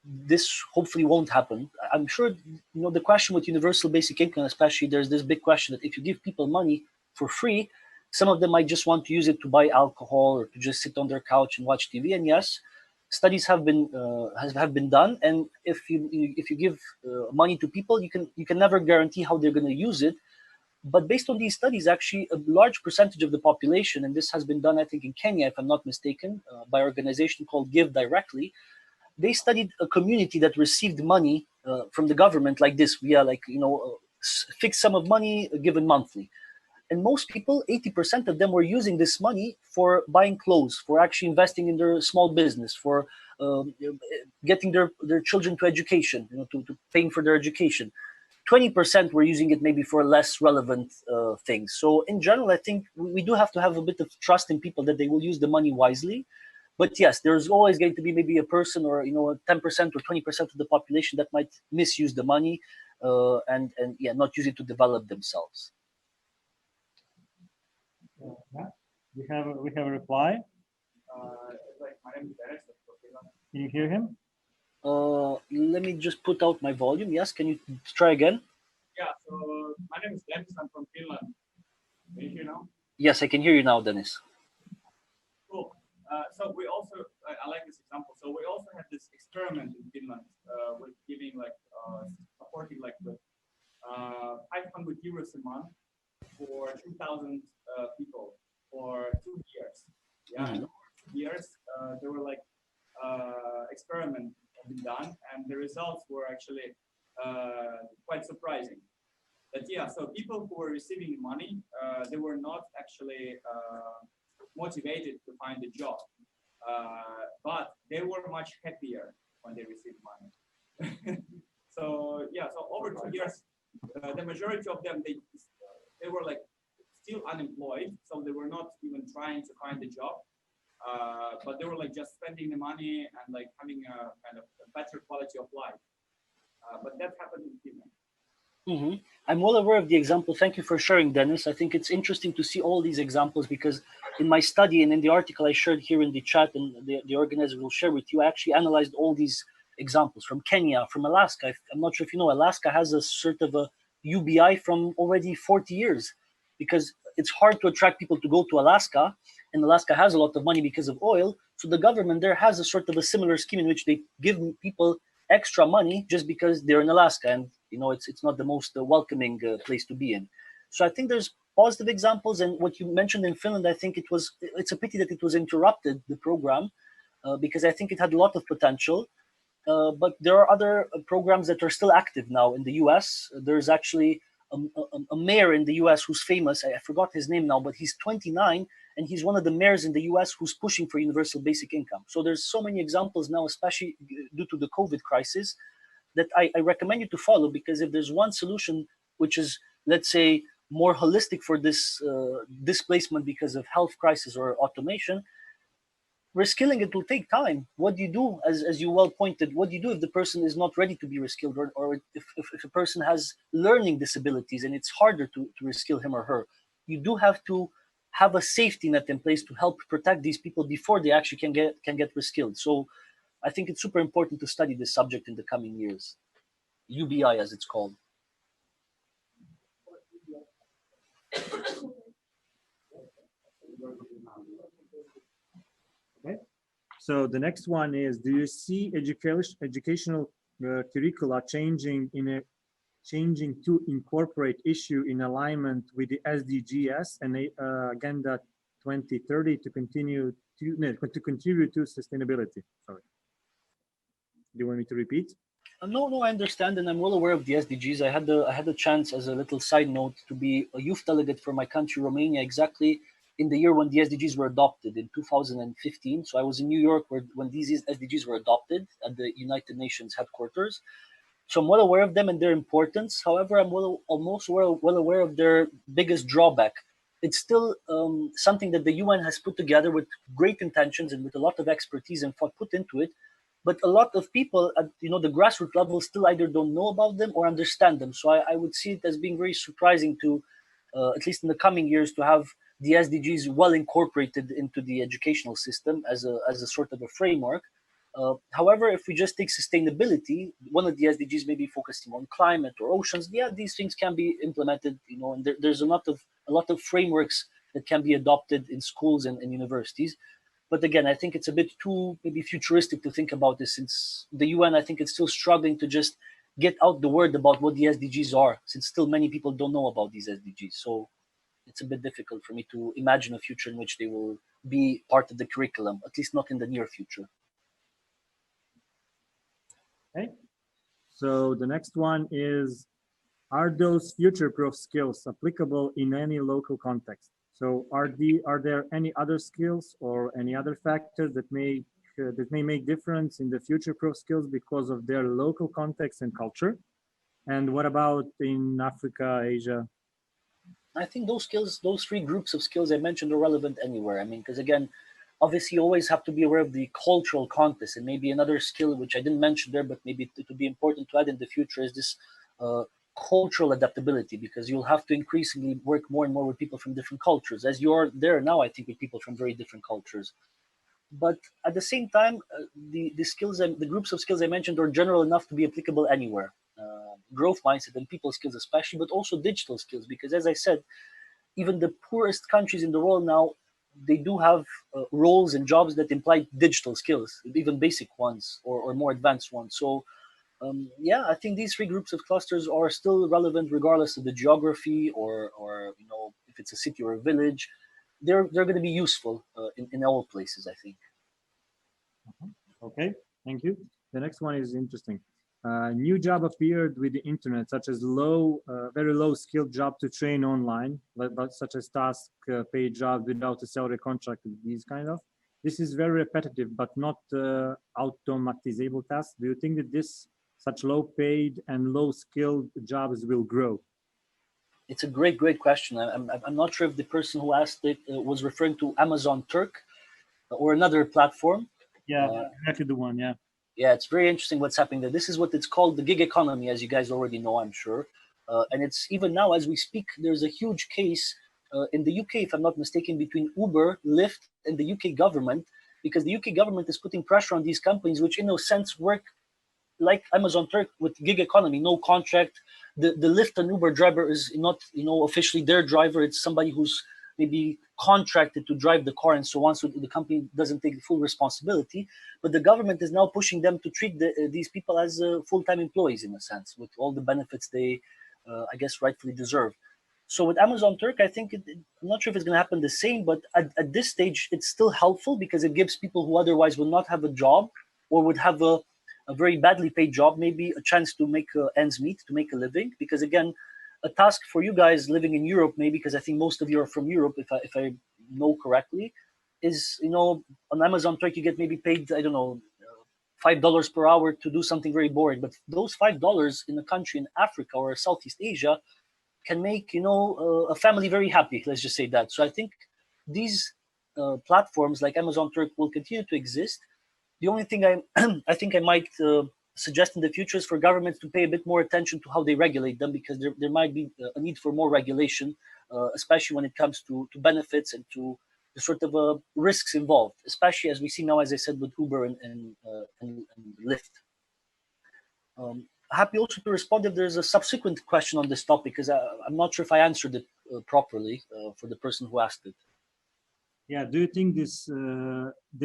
this hopefully won't happen. I'm sure, the question with universal basic income, especially, there's this big question that if you give people money for free, some of them might just want to use it to buy alcohol or to just sit on their couch and watch TV. And yes, studies have been done. And if you give money to people, you can never guarantee how they're going to use it. But based on these studies, actually, a large percentage of the population, and this has been done, I think, in Kenya, if I'm not mistaken, by an organization called Give Directly. They studied a community that received money from the government like this, via fixed sum of money given monthly. And most people, 80% of them, were using this money for buying clothes, for actually investing in their small business, for getting their children to education, to paying for their education. 20% were using it maybe for less relevant things. So in general, I think we do have to have a bit of trust in people that they will use the money wisely. But yes, there's always going to be maybe a person or 10% or 20% of the population that might misuse the money and not use it to develop themselves. We have a reply. My name is Dennis. Can you hear him? Let me just put out my volume. Yes, can you try again? Yeah, so my name is Dennis. I'm from Finland. Can you hear now? Yes, I can hear you now, Dennis. Cool. So we also, I like this example. So we also had this experiment in Finland with giving supporting with 500 euros a month for 2,000 people for 2 years. Yeah, and over 2 years, there were experiment been done, and the results were actually quite surprising. But yeah, so people who were receiving money, they were not actually motivated to find a job, but they were much happier when they received money. So yeah, so over 2 years, the majority of them they were still unemployed, so they were not even trying to find a job, but they were just spending the money and having a kind of a better quality of life. But that happened in Finland. Mm-hmm. I'm well aware of the example. Thank you for sharing, Dennis. I think it's interesting to see all these examples, because in my study and in the article I shared here in the chat, and the organizer will share with you, I actually analyzed all these examples from Kenya, from Alaska. I'm not sure if you know, Alaska has a sort of a UBI from already 40 years, because it's hard to attract people to go to Alaska, and Alaska has a lot of money because of oil. So the government there has a sort of a similar scheme in which they give people extra money just because they're in Alaska, and it's not the most welcoming place to be in. So I think there's positive examples, and what you mentioned in Finland, I think it's a pity that it was interrupted, the program, because I think it had a lot of potential. But there are other programs that are still active now in the US. There's actually a mayor in the US who's famous. I forgot his name now, but he's 29, and he's one of the mayors in the US who's pushing for universal basic income. So there's so many examples now, especially due to the COVID crisis, that I recommend you to follow, because if there's one solution which is, let's say, more holistic for this displacement because of health crisis or automation, reskilling, it will take time. What do you do, as you well pointed, what do you do if the person is not ready to be reskilled, or if a person has learning disabilities and it's harder to reskill him or her? You do have to have a safety net in place to help protect these people before they actually can get reskilled. So I think it's super important to study this subject in the coming years. UBI, as it's called. Okay. So the next one is: do you see educational curricula changing to incorporate issue in alignment with the SDGs and Agenda 2030 to contribute to sustainability? Sorry. Do you want me to repeat? No, I understand, and I'm well aware of the SDGs. I had the chance, as a little side note, to be a youth delegate for my country, Romania, exactly in the year when the SDGs were adopted in 2015. So I was in New York when these SDGs were adopted at the United Nations headquarters. So I'm well aware of them and their importance. However, I'm also well aware of their biggest drawback. It's still something that the UN has put together with great intentions and with a lot of expertise and thought put into it. But a lot of people at the grassroots level still either don't know about them or understand them. So I would see it as being very surprising to, at least in the coming years, to have the SDGs well incorporated into the educational system as a sort of a framework. However, if we just take sustainability, one of the SDGs may be focusing on climate or oceans. Yeah, these things can be implemented, and there's a lot of frameworks that can be adopted in schools and universities. But again, I think it's a bit too maybe futuristic to think about this, since the UN, I think, it's still struggling to just get out the word about what the SDGs are, since still many people don't know about these SDGs. So it's a bit difficult for me to imagine a future in which they will be part of the curriculum, at least not in the near future. Okay. So the next one is: are those future-proof skills applicable in any local context? So are there any other skills or any other factors that may make difference in the future-proof skills because of their local context and culture? And what about in Africa, Asia? I think those skills, those three groups of skills I mentioned, are relevant anywhere. I mean, because again, obviously you always have to be aware of the cultural context. And maybe another skill which I didn't mention there, but maybe it would be important to add in the future, is this cultural adaptability, because you'll have to increasingly work more and more with people from different cultures, as you're there now, I think, with people from very different cultures. But at the same time, the skills and the groups of skills I mentioned are general enough to be applicable anywhere. Growth mindset and people skills especially, but also digital skills, because as I said, even the poorest countries in the world now, they do have roles and jobs that imply digital skills, even basic ones or more advanced ones. So yeah, I think these three groups of clusters are still relevant regardless of the geography or if it's a city or a village. They're going to be useful in all places, I think. Okay, thank you. The next one is interesting. New job appeared with the internet, such as very low skilled job to train online, but such as task paid jobs without a salary contract. These kind of. This is very repetitive, but not automatizable tasks. Do you think that such low paid and low skilled jobs will grow? It's a great question. I'm not sure if the person who asked it was referring to Amazon Turk or another platform. Yeah, exactly the one. Yeah. Yeah, it's very interesting what's happening there. This is what it's called, the gig economy, as you guys already know, I'm sure. And it's even now, as we speak, there's a huge case in the UK, if I'm not mistaken, between Uber, Lyft, and the UK government, because the UK government is putting pressure on these companies, which in a sense work like Amazon Turk with gig economy, no contract. The Lyft and Uber driver is not officially their driver. It's somebody who's maybe contracted to drive the car and so on. So the company doesn't take the full responsibility. But the government is now pushing them to treat these people as full-time employees in a sense, with all the benefits they, I guess, rightfully deserve. So with Amazon Turk, I think I'm not sure if it's going to happen the same, but at this stage, it's still helpful because it gives people who otherwise would not have a job or would have a very badly paid job, maybe a chance to make ends meet, to make a living. Because again, a task for you guys living in Europe, maybe because I think most of you are from Europe, if I know correctly, is on Amazon Turk you get maybe paid, I don't know, $5 per hour to do something very boring. But those $5 in a country in Africa or Southeast Asia can make a family very happy. Let's just say that. So I think these platforms like Amazon Turk will continue to exist. The only thing I think I might suggest in the future is for governments to pay a bit more attention to how they regulate them, because there might be a need for more regulation, especially when it comes to benefits and to the sort of risks involved, especially as we see now, as I said, with Uber and Lyft. Happy also to respond if there's a subsequent question on this topic, because I'm not sure if I answered it properly for the person who asked it. Yeah, do you think this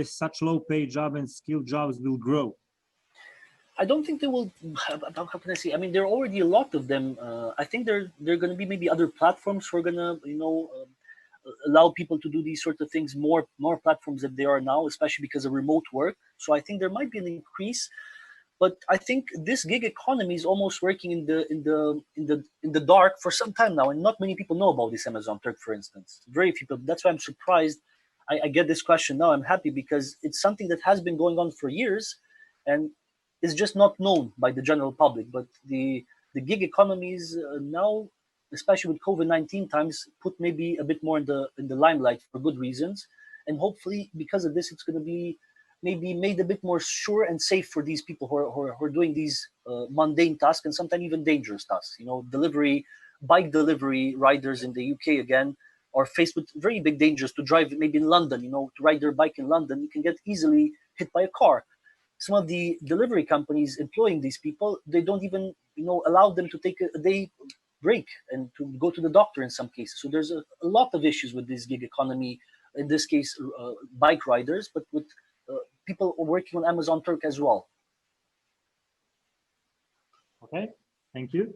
such low paid job and skilled jobs will grow? I don't think they will. How can I say? I mean, there are already a lot of them. I think there are going to be maybe other platforms who are going to allow people to do these sort of things, more platforms than they are now, especially because of remote work. So I think there might be an increase. But I think this gig economy is almost working in the dark for some time now, and not many people know about this Amazon Turk, for instance. Very few people. That's why I'm surprised. I get this question now. I'm happy because it's something that has been going on for years, and is just not known by the general public. But the gig economies now, especially with COVID-19 times, put maybe a bit more in the limelight for good reasons, and hopefully because of this, it's going to be maybe made a bit more sure and safe for these people who are doing these mundane tasks and sometimes even dangerous tasks. Bike delivery riders in the UK again are faced with very big dangers to drive maybe in London. To ride their bike in London, you can get easily hit by a car. Some of the delivery companies employing these people, they don't even allow them to take a day break and to go to the doctor in some cases. So there's a lot of issues with this gig economy, in this case bike riders, but with people working on Amazon Turk as well. Okay, thank you.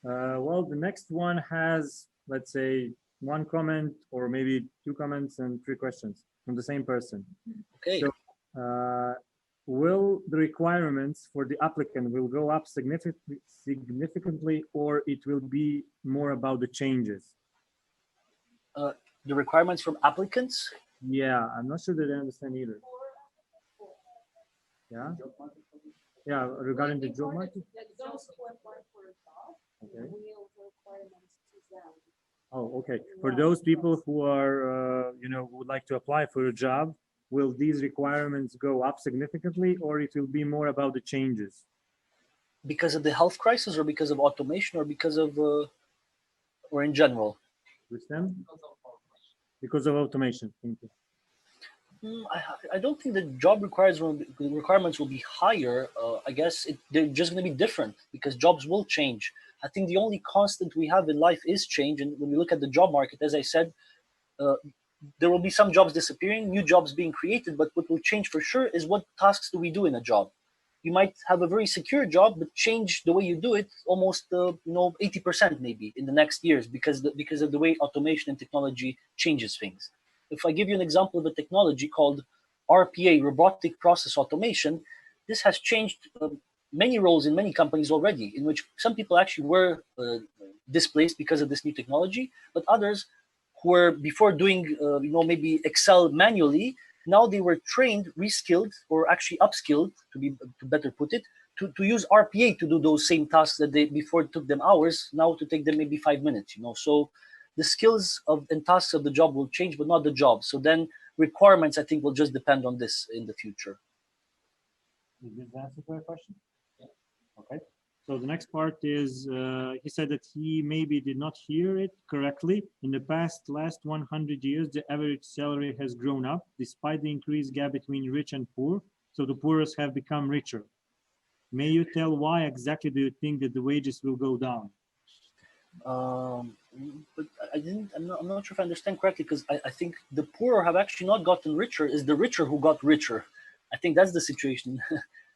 Well, the next one has, let's say, one comment or maybe two comments and three questions from the same person. Okay. So, will the requirements for the applicant will go up significantly, or it will be more about the changes? The requirements from applicants? Yeah, I'm not sure that I understand either. Yeah. Yeah, regarding the job market. Those who apply for a job, Okay. will the requirements to them. Oh, okay. For those people who are, would like to apply for a job, will these requirements go up significantly, or it will be more about the changes? Because of the health crisis, or because of automation, or because of, or in general? With them? Because of automation. Thank you. I don't think the job requirements will be higher. I guess they're just going to be different because jobs will change. I think the only constant we have in life is change. And when we look at the job market, as I said, there will be some jobs disappearing, new jobs being created. But what will change for sure is what tasks do we do in a job. You might have a very secure job, but change the way you do it almost 80% maybe in the next years because of the way automation and technology changes things. If I give you an example of a technology called RPA, robotic process automation, this has changed many roles in many companies already, in which some people actually were displaced because of this new technology, but others who were before doing maybe Excel manually, now they were trained, reskilled, or actually upskilled, to better put it, to use RPA to do those same tasks that they before took them hours, now to take them maybe 5 minutes. So the skills and tasks of the job will change, but not the job. So then requirements, I think, will just depend on this in the future. Did this answer your question? Yeah. Okay. So the next part is, he said that he maybe did not hear it correctly. In the last 100 years, the average salary has grown up despite the increased gap between rich and poor. So the poorest have become richer. May you tell why exactly do you think that the wages will go down? But I'm not sure if I understand correctly, because I think the poor have actually not gotten richer. It's the richer who got richer. I think that's the situation.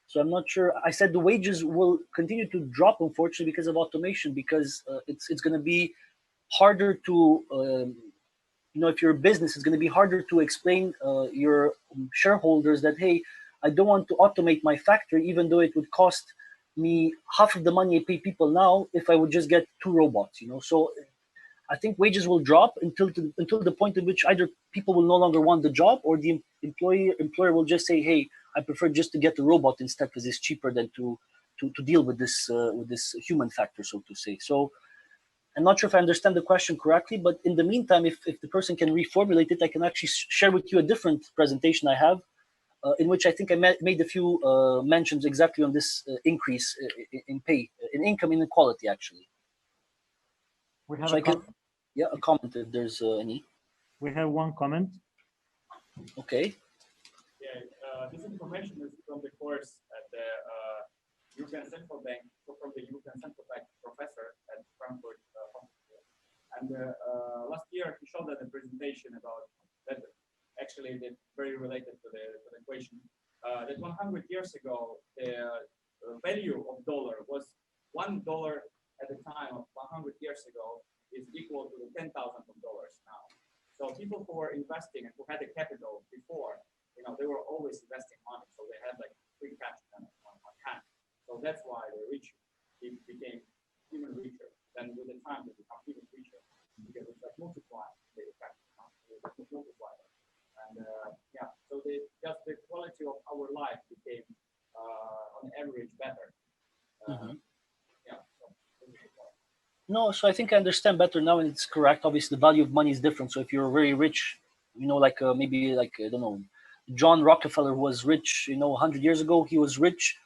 So I'm not sure. I said the wages will continue to drop, unfortunately, because of automation, because it's going to be harder to, if you're a business, it's going to be harder to explain your shareholders that, hey, I don't want to automate my factory, even though it would cost me half of the money I pay people now if I would just get 2 robots. So I think wages will drop until the point in which either people will no longer want the job, or the employer will just say, hey, I prefer just to get the robot instead because it's cheaper than to deal with this human factor, so to say. So I'm not sure if I understand the question correctly, but in the meantime, if the person can reformulate it, I can actually share with you a different presentation I have, in which I think I made a few mentions exactly on this increase in pay, in income inequality, actually. We have So a comment. yeah, a comment if there's any. We have one comment. Okay. Yeah, this information is from the course at the European Central Bank, so from the European Central Bank professor at Frankfurt. And last year he showed us a presentation about that. Actually, that's very related to the equation. That 100 years ago, the value of dollar was $1 at the time of 100 years ago is equal to the $10,000 now. So people who were investing and who had the capital before, they were always investing money, so they had like free cash on hand. So that's why the rich became even richer. Then with the time they become even richer because it's like multiplying the effect. Multiply. And yeah, so just the quality of our life became on average better. Yeah. No, so I think I understand better now, and it's correct. Obviously, the value of money is different. So if you're very rich, like maybe like I don't know, John Rockefeller was rich, 100 years ago. He was rich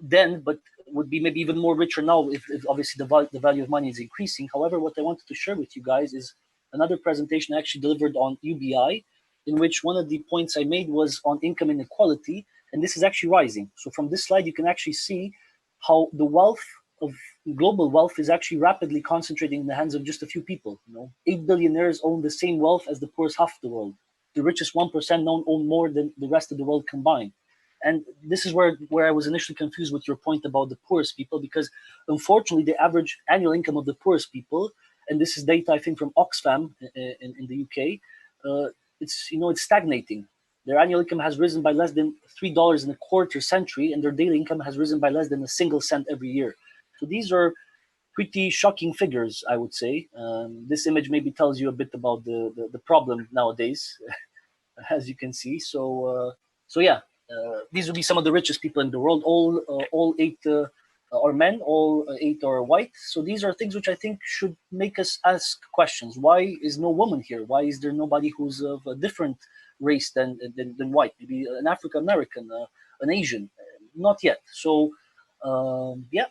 then, but would be maybe even more richer now if obviously the value of money is increasing. However, what I wanted to share with you guys is another presentation I actually delivered on UBI, in which one of the points I made was on income inequality, and this is actually rising. So from this slide, you can actually see how the wealth of global wealth is actually rapidly concentrating in the hands of just a few people. 8 billionaires own the same wealth as the poorest half of the world. The richest 1% own more than the rest of the world combined. And this is where I was initially confused with your point about the poorest people, because unfortunately the average annual income of the poorest people, and this is data I think from Oxfam in the UK, it's stagnating. Their annual income has risen by less than $3 in a quarter century, and their daily income has risen by less than a single cent every year. So these are pretty shocking figures, I would say. This image maybe tells you a bit about the problem nowadays, as you can see. So yeah, these would be some of the richest people in the world. All 8 are men, all 8 are white. So these are things which I think should make us ask questions. Why is no woman here? Why is there nobody who's of a different race than white? Maybe an African American, an Asian? Not yet. So yeah,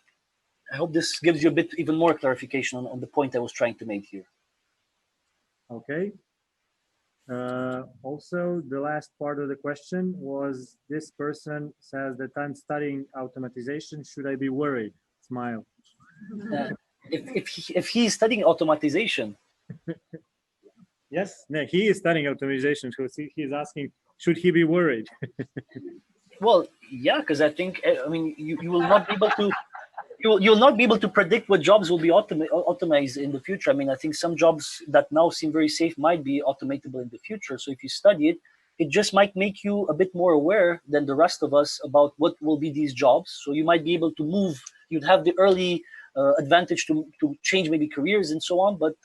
I hope this gives you a bit even more clarification on the point I was trying to make here. Okay. Also, the last part of the question was, this person says that I'm studying automatization. Should I be worried? Smile. If he is studying automatization. Yes, no, he is studying automation. So he's asking, should he be worried? Well, yeah, because I think you will not be able to. You'll not be able to predict what jobs will be automated in the future. I think some jobs that now seem very safe might be automatable in the future. So if you study it, it just might make you a bit more aware than the rest of us about what will be these jobs. So you might be able to move. You'd have the early advantage to change maybe careers and so on. But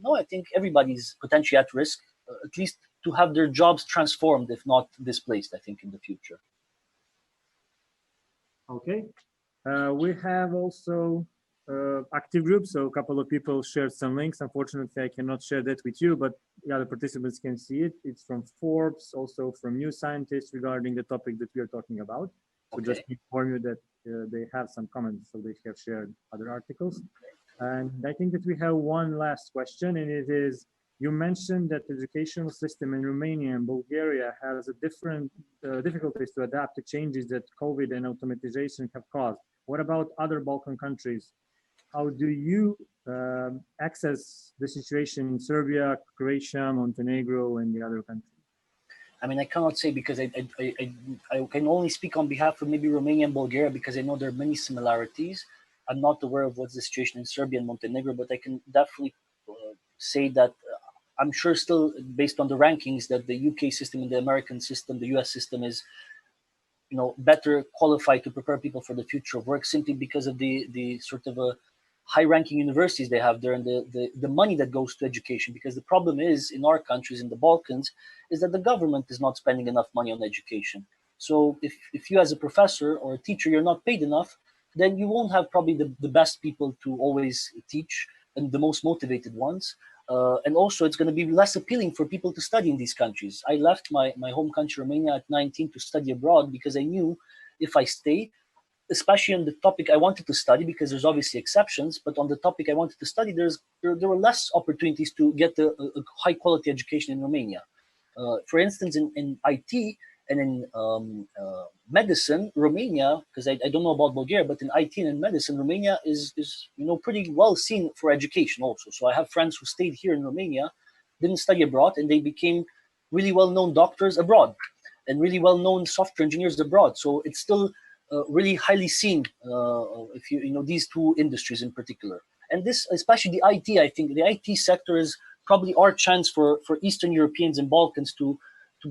no, I think everybody's potentially at risk, at least to have their jobs transformed, if not displaced, I think, in the future. Okay. We have also active groups, so a couple of people shared some links. Unfortunately, I cannot share that with you, but the other participants can see it. It's from Forbes, also from New Scientist regarding the topic that we are talking about. So just to inform you that they have some comments, so they have shared other articles. And I think that we have one last question, and it is, you mentioned that the educational system in Romania and Bulgaria has a different difficulties to adapt to changes that COVID and automatization have caused. What about other Balkan countries? How do you access the situation in Serbia, Croatia, Montenegro, and the other countries? I cannot say, because I can only speak on behalf of maybe Romania and Bulgaria, because I know there are many similarities. I'm not aware of what's the situation in Serbia and Montenegro, but I can definitely say that I'm sure still, based on the rankings, that the UK system and the American system, the US system is better qualified to prepare people for the future of work, simply because of the sort of high-ranking universities they have there, and the money that goes to education. Because the problem is, in our countries, in the Balkans, is that the government is not spending enough money on education. So if you as a professor or a teacher, you're not paid enough, then you won't have probably the best people to always teach and the most motivated ones. And also, it's going to be less appealing for people to study in these countries. I left my home country, Romania, at 19 to study abroad because I knew if I stay, especially on the topic I wanted to study, because there's obviously exceptions, but on the topic I wanted to study, there were less opportunities to get a high quality education in Romania. For instance, in IT and in medicine, Romania, because I don't know about Bulgaria, but in IT and in medicine, Romania is pretty well seen for education also. So I have friends who stayed here in Romania, didn't study abroad, and they became really well-known doctors abroad and really well-known software engineers abroad. So it's still really highly seen if these two industries in particular. And this, especially the IT, I think the IT sector is probably our chance for Eastern Europeans and Balkans to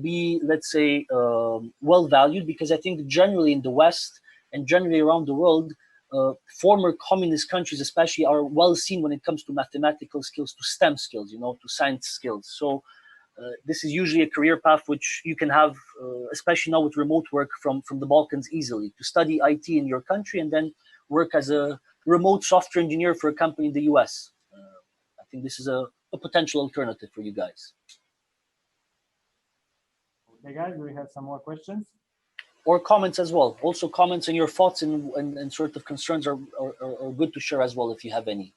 be, let's say, well valued, because I think generally in the West and generally around the world, former communist countries especially are well seen when it comes to mathematical skills, to STEM skills, to science skills. So this is usually a career path which you can have, especially now with remote work from the Balkans, easily to study IT in your country and then work as a remote software engineer for a company in the US. I think this is a potential alternative for you guys. Okay, guys, we have some more questions. Or comments as well. Also, comments and your thoughts and sort of concerns are good to share as well if you have any.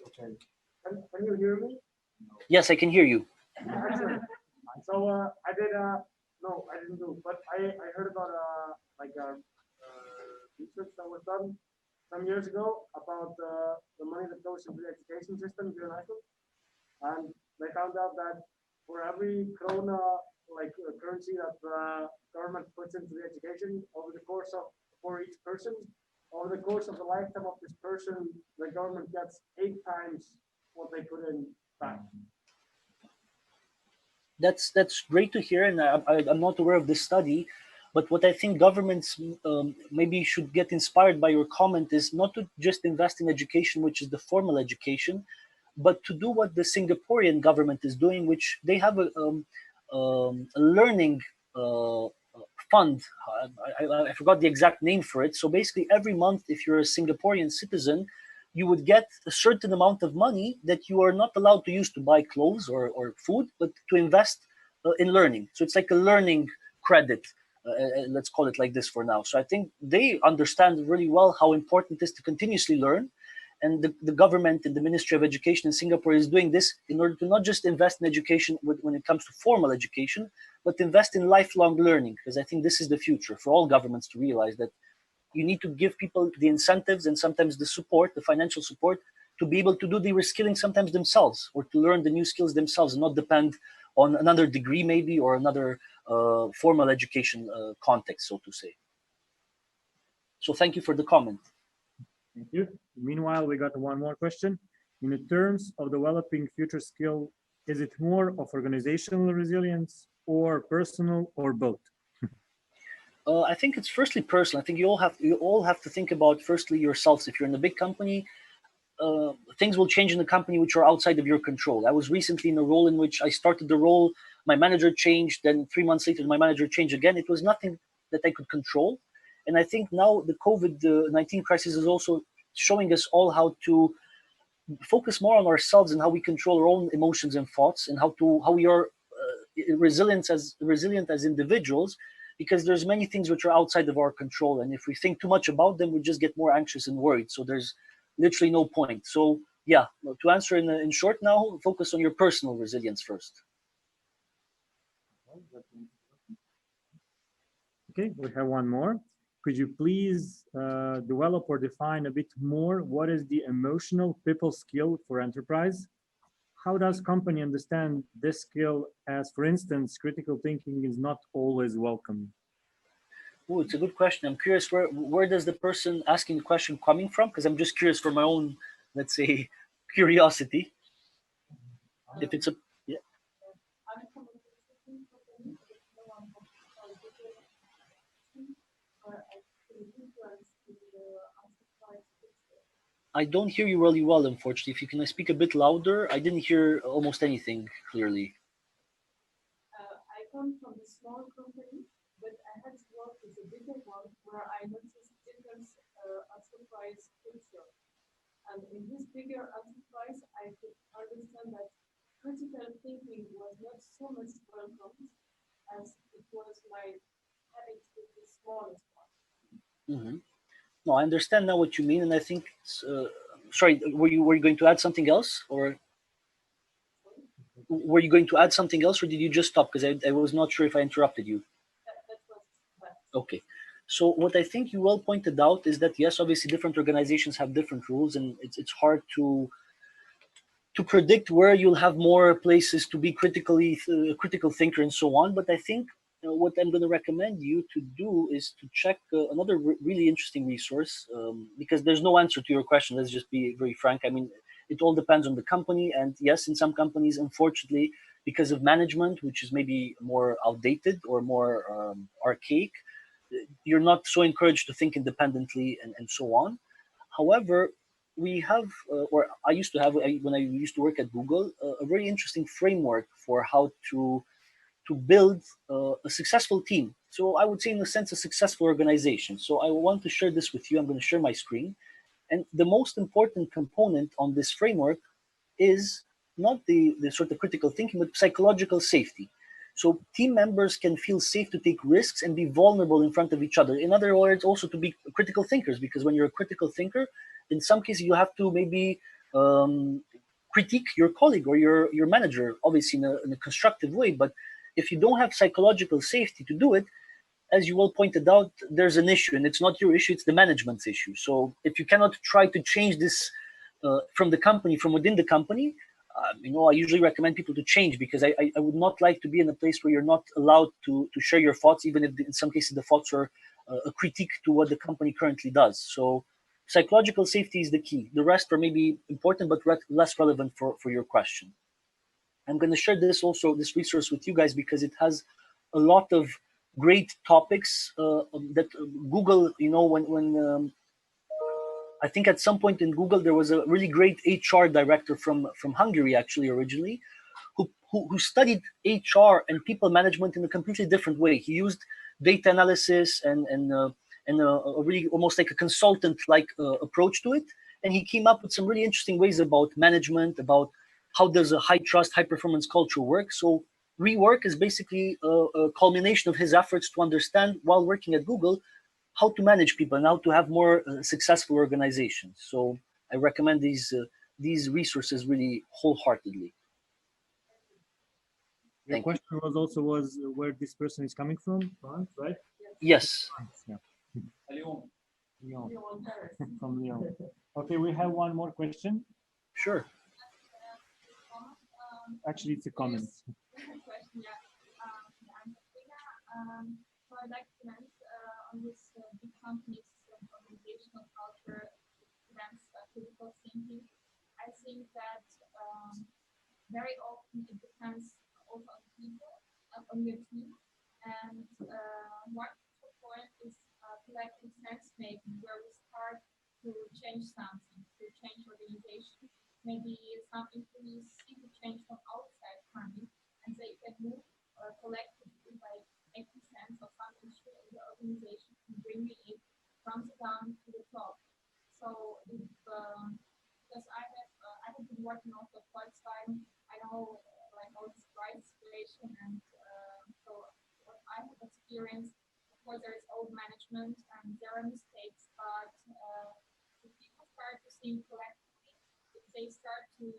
Okay. Can you hear me? Yes, I can hear you. So I did no, I didn't do, but I heard about research that was done some years ago about the money that goes into the education system here in Iceland, and they found out that for every krona currency that the government puts into the education over the course of for each person, over the course of the lifetime of this person, the government gets 8 times what they put in back. That's great to hear, and I'm not aware of this study. But what I think governments maybe should get inspired by your comment is not to just invest in education, which is the formal education, but to do what the Singaporean government is doing, which they have a learning fund. I forgot the exact name for it. So basically, every month, if you're a Singaporean citizen, you would get a certain amount of money that you are not allowed to use to buy clothes or food, but to invest in learning. So it's like a learning credit. Let's call it like this for now. So I think they understand really well how important it is to continuously learn. And the government and the Ministry of Education in Singapore is doing this in order to not just invest in education when it comes to formal education, but invest in lifelong learning, because I think this is the future for all governments to realize that you need to give people the incentives and sometimes the support, the financial support, to be able to do the reskilling sometimes themselves or to learn the new skills themselves and not depend on another degree maybe or another formal education context, so to say. So thank you for the comment. Thank you. Meanwhile, we got one more question. In the terms of developing future skill, is it more of organizational resilience or personal or both? I think it's firstly personal. I think you all have to think about firstly yourselves. If you're in a big company, things will change in the company which are outside of your control. I was recently in a role in which I started the role, my manager changed, then 3 months later my manager changed again. It was nothing that I could control. And I think now the COVID-19 crisis is also showing us all how to focus more on ourselves and how we control our own emotions and thoughts, and how we are resilient as individuals, because there's many things which are outside of our control, and if we think too much about them, we just get more anxious and worried. So there's literally no point. So yeah, to answer in short now, focus on your personal resilience first. Okay, we have one more. Could you please develop or define a bit more what is the emotional people skill for enterprise? How does company understand this skill as, for instance, critical thinking is not always welcome? Oh, it's a good question. I'm curious where does the person asking the question coming from? Because I'm just curious for my own, let's say, curiosity. If it's a yeah. I don't hear you really well, unfortunately. If you can speak a bit louder, I didn't hear almost anything clearly. I come from a small company, but I had to work with a bigger one where I noticed different enterprise culture. And in this bigger enterprise, I could understand that critical thinking was not so much welcomed as it was my habit with the smallest one. Hmm. No, I understand now what you mean, and I think. Sorry, were you going to add something else, or were you going to add something else, or did you just stop? Because I was not sure if I interrupted you. That was that. Okay. So what I think you well pointed out is that yes, obviously different organizations have different rules, and it's hard to predict where you'll have more places to be critical thinker and so on. But I think what I'm going to recommend you to do is to check another really interesting resource, because there's no answer to your question. Let's just be very frank. I mean, it all depends on the company, and yes, in some companies, unfortunately, because of management, which is maybe more outdated or more archaic, you're not so encouraged to think independently and so on. However, we have, or I used to have, when I used to work at Google, a very interesting framework for how to build a successful team. So I would say, in a sense, a successful organization. So I want to share this with you. I'm going to share my screen, and the most important component on this framework is not the sort of critical thinking, but psychological safety. So team members can feel safe to take risks and be vulnerable in front of each other. In other words, also to be critical thinkers, because when you're a critical thinker, in some cases you have to maybe critique your colleague or your manager, obviously in a constructive way. But if you don't have psychological safety to do it, as you well pointed out, there's an issue, and it's not your issue; it's the management's issue. So if you cannot try to change this from the company, from within the company, I usually recommend people to change, because I would not like to be in a place where you're not allowed to share your thoughts, even if in some cases the thoughts are a critique to what the company currently does. So psychological safety is the key. The rest are maybe important, but less relevant for your question. I'm going to share this resource with you guys, because it has a lot of great topics that Google, when I think at some point in Google, there was a really great HR director from Hungary, actually, originally, who studied HR and people management in a completely different way. He used data analysis and a really almost like a consultant-like approach to it. And he came up with some really interesting ways about management, about how does a high trust, high performance culture work. So rework is basically a culmination of his efforts to understand, while working at Google, how to manage people and how to have more successful organizations. So I recommend these resources really wholeheartedly. Your Thank question was where this person is coming from, France, right? Yes. Yeah. Lyon. Lyon. Lyon, Paris. From Lyon. Okay, we have one more question. Sure. Actually, it's a comment. Question, yeah. I'm Katrina. So I'd like to comment on this big companies organizational culture prevents critical thinking. I think that very often it depends also on people, on your team. And one point is collective sense making, where we start to change something, to change organization. Maybe some employees see the change from outside coming, and they can move collectively by making sense of some issue in the organization and bringing it from the down to the top. So if because I have been working also for quite time, I know like all this right situation, and so what I have experienced, of course, there is old management and there are mistakes, but if people start to think collectively, if they start to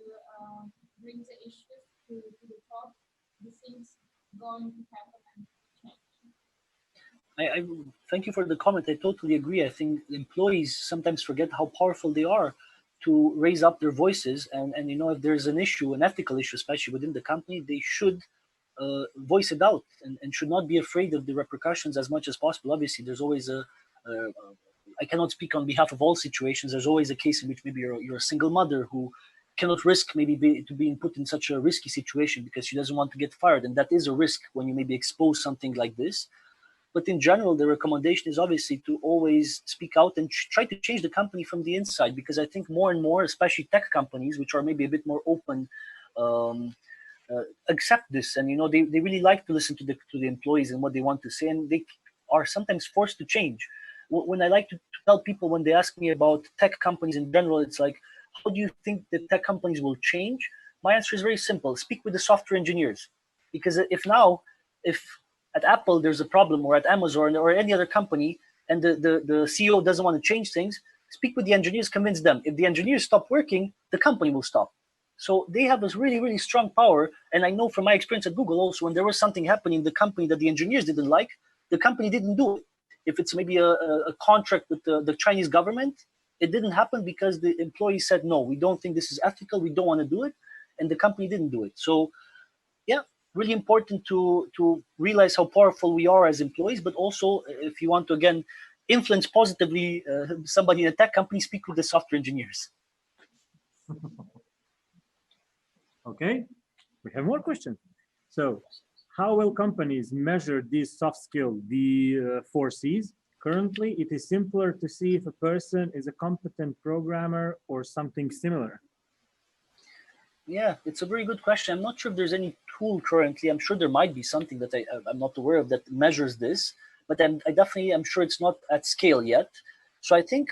bring the issues to the top, the things going to happen and change. I thank you for the comment. I totally agree. I think employees sometimes forget how powerful they are to raise up their voices, and if there's an issue, an ethical issue, especially within the company, they should voice it out and should not be afraid of the repercussions as much as possible. Obviously, there's always I cannot speak on behalf of all situations. There's always a case in which maybe you're a single mother who cannot risk maybe being put in such a risky situation because she doesn't want to get fired, and that is a risk when you maybe expose something like this. But in general, the recommendation is obviously to always speak out and try to change the company from the inside, because I think more and more, especially tech companies, which are maybe a bit more open, accept this, and they really like to listen to the employees and what they want to say, and they are sometimes forced to change. When I like to tell people, when they ask me about tech companies in general, it's like, how do you think the tech companies will change? My answer is very simple: speak with the software engineers. Because if at Apple there's a problem, or at Amazon or any other company, and the CEO doesn't want to change things, speak with the engineers, convince them. If the engineers stop working, the company will stop. So they have this really, really strong power. And I know from my experience at Google also, when there was something happening in the company that the engineers didn't like, the company didn't do it. If it's maybe a contract with the Chinese government, it didn't happen because the employees said, no, we don't think this is ethical, we don't want to do it. And the company didn't do it. So yeah, really important to realize how powerful we are as employees, but also if you want to, again, influence positively somebody in a tech company, speak with the software engineers. Okay, we have more questions. So how will companies measure these soft skills, the 4Cs? Currently, it is simpler to see if a person is a competent programmer or something similar. Yeah, it's a very good question. I'm not sure if there's any tool currently. I'm sure there might be something that I'm not aware of that measures this, but I'm sure it's not at scale yet. So I think,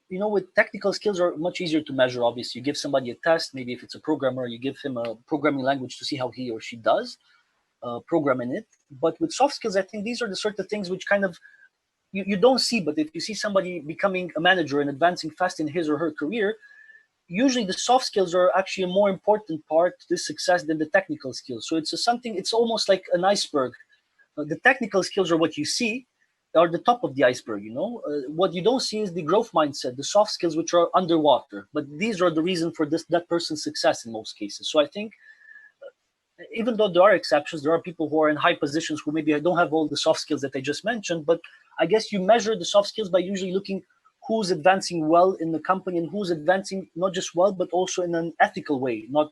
with technical skills are much easier to measure. Obviously, you give somebody a test. Maybe if it's a programmer, you give him a programming language to see how he or she does program in it. But with soft skills, I think these are the sort of things which kind of you don't see. But if you see somebody becoming a manager and advancing fast in his or her career, usually the soft skills are actually a more important part to this success than the technical skills. So it's almost like an iceberg. The technical skills are what you see, are the top of the iceberg. What you don't see is the growth mindset, the soft skills, which are underwater. But these are the reason for that person's success in most cases. So I think even though there are exceptions, there are people who are in high positions who maybe don't have all the soft skills that I just mentioned, but I guess you measure the soft skills by usually looking who's advancing well in the company and who's advancing not just well, but also in an ethical way, not,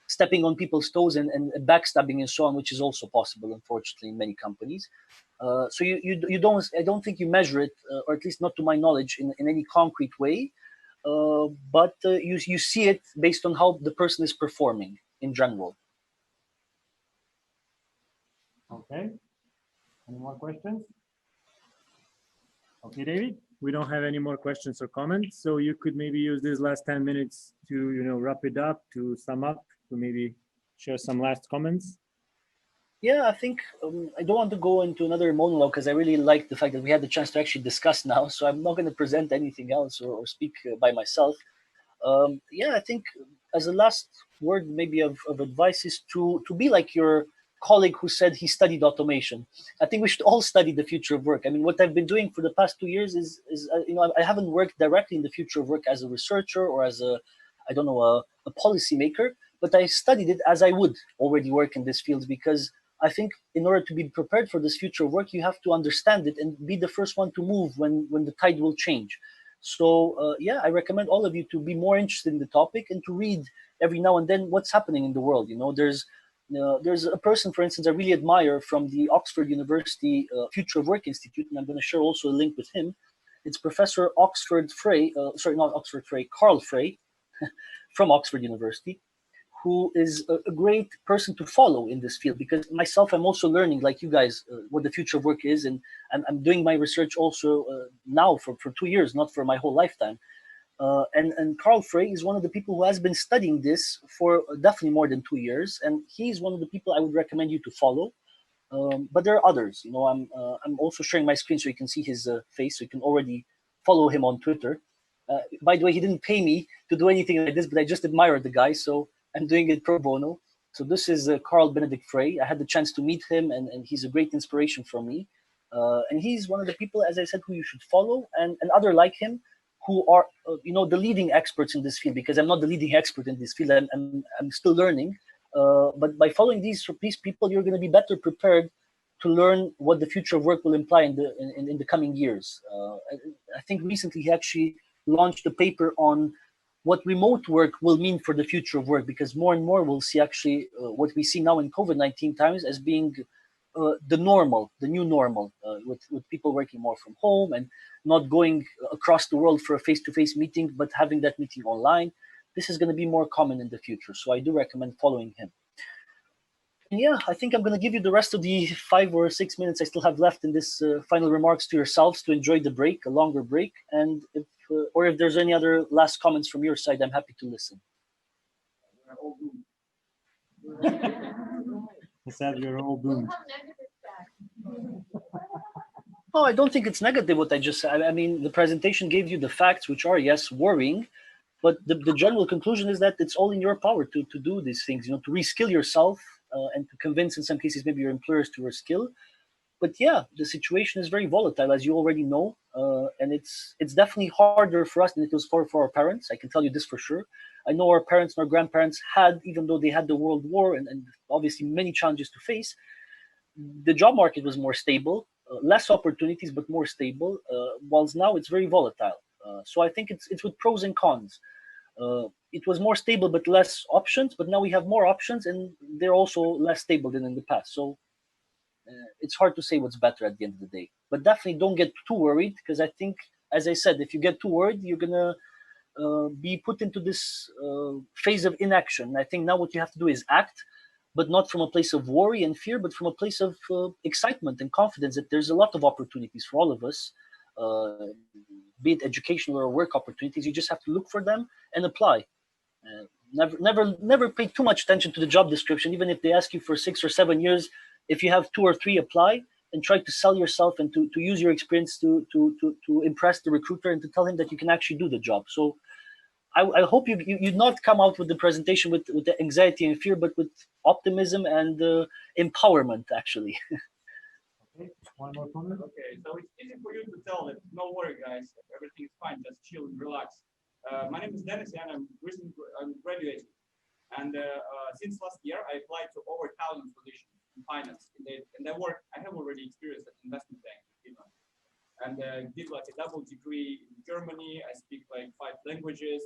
stepping on people's toes and backstabbing and so on, which is also possible, unfortunately, in many companies. So I don't think you measure it, or at least not to my knowledge, in any concrete way. But you see it based on how the person is performing in general. Okay. Any more questions? Okay, David, we don't have any more questions or comments. So you could maybe use these last 10 minutes to, wrap it up, to sum up, to maybe share some last comments. Yeah, I think I don't want to go into another monologue because I really like the fact that we had the chance to actually discuss now. So I'm not going to present anything else or speak by myself. Yeah, I think as a last word, maybe of advice is to be like your colleague who said he studied automation. I think we should all study the future of work. I mean, what I've been doing for the past 2 years is I haven't worked directly in the future of work as a researcher or as a policy maker, but I studied it as I would already work in this field, because I think in order to be prepared for this future of work, you have to understand it and be the first one to move when the tide will change. So yeah, I recommend all of you to be more interested in the topic and to read every now and then what's happening in the world. There's a person, for instance, I really admire from the Oxford University Future of Work Institute, and I'm going to share also a link with him. It's Professor Carl Frey from Oxford University, who is a great person to follow in this field, because myself, I'm also learning, like you guys, what the future of work is, and I'm doing my research also now for 2 years, not for my whole lifetime. And Carl Frey is one of the people who has been studying this for definitely more than 2 years, and he's one of the people I would recommend you to follow. But there are others. I'm also sharing my screen so you can see his face, so you can already follow him on Twitter. By the way, he didn't pay me to do anything like this, but I just admire the guy, so I'm doing it pro bono. So this is Carl Benedict Frey. I had the chance to meet him, and he's a great inspiration for me. And he's one of the people, as I said, who you should follow, and other like him, who are the leading experts in this field, because I'm not the leading expert in this field. I'm still learning. But by following these people, you're going to be better prepared to learn what the future of work will imply in the coming years. I think recently he actually launched a paper on what remote work will mean for the future of work, because more and more we'll see actually what we see now in COVID-19 times as being the new normal, with people working more from home and not going across the world for a face-to-face meeting, but having that meeting online. This is going to be more common in the future. So I do recommend following him. yeah, I think I'm going to give you the rest of the 5 or 6 minutes I still have left in this final remarks to yourselves to enjoy the break, a longer break. And if there's any other last comments from your side, I'm happy to listen. He said we're all doomed. Oh, I don't think it's negative what I just said. I mean, the presentation gave you the facts, which are, yes, worrying, but the general conclusion is that it's all in your power to do these things, to reskill yourself and to convince, in some cases, maybe your employers to reskill. But yeah, the situation is very volatile, as you already know, and it's definitely harder for us than it was for our parents. I can tell you this for sure. I know our parents and our grandparents had, even though they had the World War and obviously many challenges to face, the job market was more stable, less opportunities, but more stable, whilst now it's very volatile. So I think it's with pros and cons. It was more stable but less options, but now we have more options and they're also less stable than in the past. So it's hard to say what's better at the end of the day. But definitely don't get too worried, because I think, as I said, if you get too worried, you're gonna be put into this phase of inaction. I think now what you have to do is act, but not from a place of worry and fear, but from a place of excitement and confidence that there's a lot of opportunities for all of us, be it educational or work opportunities. You just have to look for them and apply. Never pay too much attention to the job description, even if they ask you for 6 or 7 years. If you have 2 or 3, apply and try to sell yourself and to use your experience to impress the recruiter and to tell him that you can actually do the job. So I hope you not come out with the presentation with the anxiety and fear, but with optimism and empowerment, actually. Okay, one more comment. Okay, so it's easy for you to tell that no worry, guys, everything is fine, just chill and relax. My name is Dennis, and I'm graduating. And since last year, I applied to over 1,000 positions in finance. And I have already experienced at investment bank in Finland. And did like a double degree in Germany. I speak like 5 languages.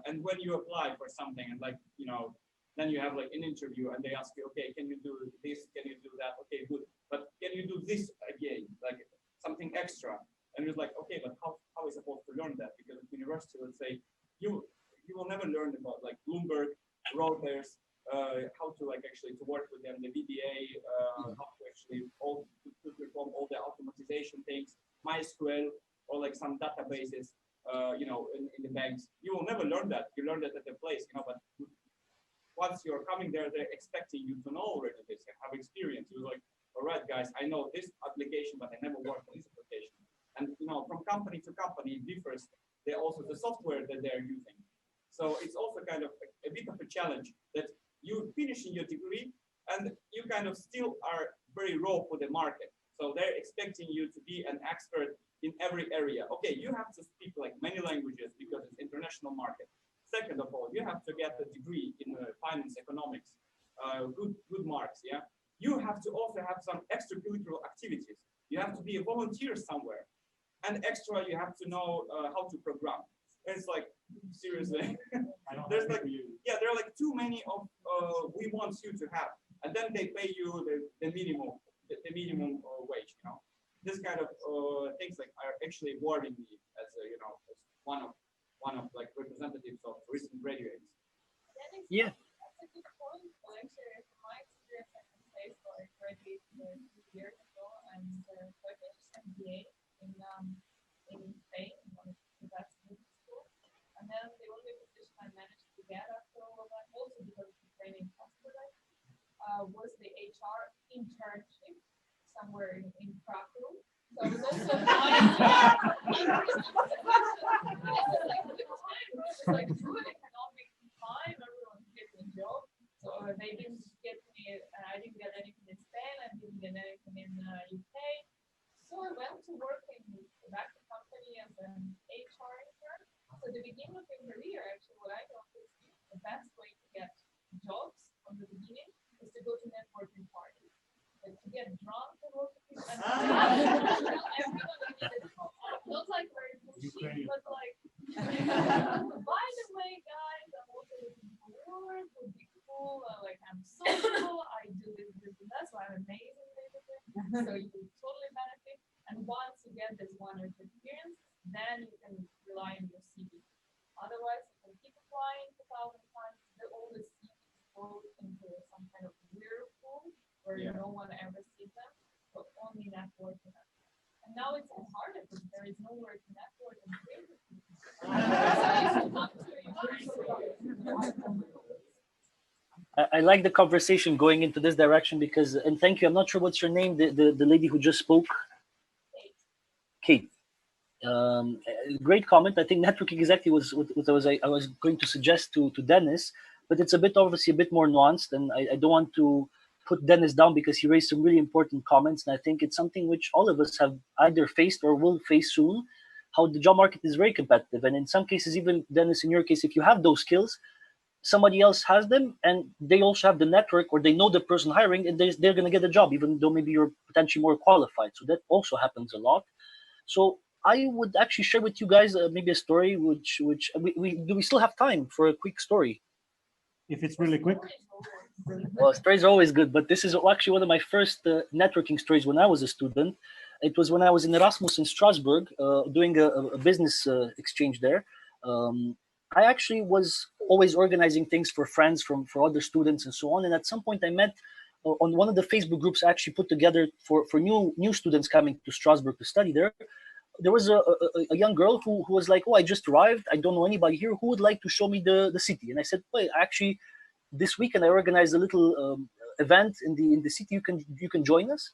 And when you apply for something and then you have like an interview and they ask you, okay, can you do this? Can you do that? Okay, good. But can you do this again? Like something extra. And it's like, okay, but how are we supposed to learn that? Because at university, let's say, you will never learn about like Bloomberg, Reuters, how to actually to work with them, the VBA, how to actually to perform all the automatization things, MySQL, or like some databases, in the banks. You will never learn that. You learn that at the place, but once you're coming there, they're expecting you to know already this and have experience. You're like, all right, guys, I know this application, but I never worked on this application. And from company to company, it differs. Also the software that they're using. So it's also kind of a bit of a challenge that you finish in your degree and you kind of still are very raw for the market. So they're expecting you to be an expert in every area. Okay, you have to speak like many languages because it's international market. Second of all, you have to get a degree in finance, economics, good marks. Yeah, you have to also have some extracurricular activities. You have to be a volunteer somewhere, and extra, you have to know how to program. And it's like seriously, there's like there are like too many of we want you to have, and then they pay you the minimum wage. This kind of things are actually worrying me as as one of like representatives of recent graduates. Yeah. That's a good point. Well, actually, from my experience, I can say so. I graduated 2 years ago, and so I finished MBA in Spain, in one of the best business schools. And then the only position I managed to get after all of that, also because of the training expert, was the HR internship somewhere in Krakow. So I was also applying to like good economic time, everyone's getting a job. So they didn't get me, I didn't get anything in Spain, I didn't get anything in UK. So I went to work in the back company as an HR intern. So the beginning of your career, actually, what I noticed is the best way to get jobs from the beginning is to go to networking parties. Like to get drunk and work with people. Not like very pushy, but like, by the way, guys, I'm also looking for work, would be cool, like I'm social, I do this and that, so I'm amazing, basically. So you totally benefit. And once you get this 1 or 2 experience, then you can rely on your CV. Otherwise, you can keep applying 1,000 times, all the CVs go into some kind of Yeah. no one ever sees them, but only networking. And now it's harder because there is nowhere to network and trade with people. I like the conversation going into this direction because, and thank you. I'm not sure what's your name, the lady who just spoke. Kate. Great comment. I think networking exactly was what I was going to suggest to Dennis, but it's a bit obviously a bit more nuanced, and I don't want to put Dennis down because he raised some really important comments, and I think it's something which all of us have either faced or will face soon. How the job market is very competitive, and in some cases, even Dennis, in your case, if you have those skills, somebody else has them, and they also have the network, or they know the person hiring, and they're going to get a job, even though maybe you're potentially more qualified. So that also happens a lot. So I would actually share with you guys maybe a story, which we still have time for a quick story. If it's really quick. Well, stories are always good, but this is actually one of my first networking stories when I was a student. It was when I was in Erasmus in Strasbourg, doing a business exchange there. I actually was always organizing things for friends for other students and so on. And at some point, I met on one of the Facebook groups I actually put together for new students coming to Strasbourg to study there. There was a young girl who was like, "Oh, I just arrived. I don't know anybody here. Who would like to show me the city?" And I said, "Well, actually, this weekend I organized a little event in the city. You can join us."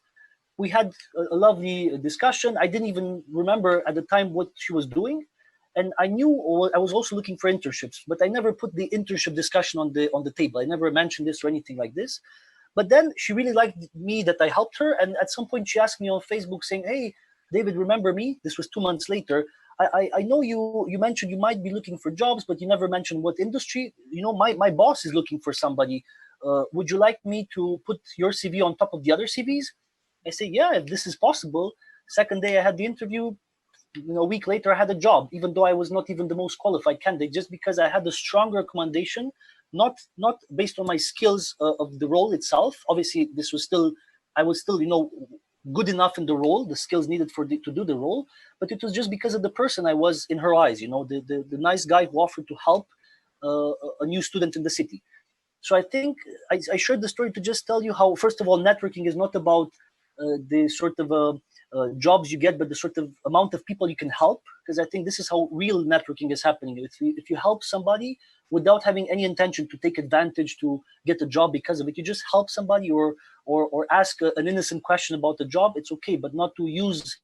We had a lovely discussion. I didn't even remember at the time what she was doing, and I knew I was also looking for internships, but I never put the internship discussion on the table. I never mentioned this or anything like this. But then she really liked me that I helped her, and at some point she asked me on Facebook saying, "Hey, David, remember me?" This was 2 months later. I know you mentioned you might be looking for jobs, but you never mentioned what industry. You know, my boss is looking for somebody. Would you like me to put your CV on top of the other CVs? I say, yeah, if this is possible. Second day I had the interview. A week later I had a job, even though I was not even the most qualified candidate, just because I had a strong recommendation, not based on my skills of the role itself. Obviously, I was still good enough in the role, the skills needed to do the role, but it was just because of the person I was in her eyes. The nice guy who offered to help a new student in the city. So I think I shared the story to just tell you how, first of all, networking is not about the sort of jobs you get, but the sort of amount of people you can help. Because I think this is how real networking is happening. If you help somebody without having any intention to take advantage to get a job because of it, you just help somebody or ask an innocent question about the job, it's okay, but not to use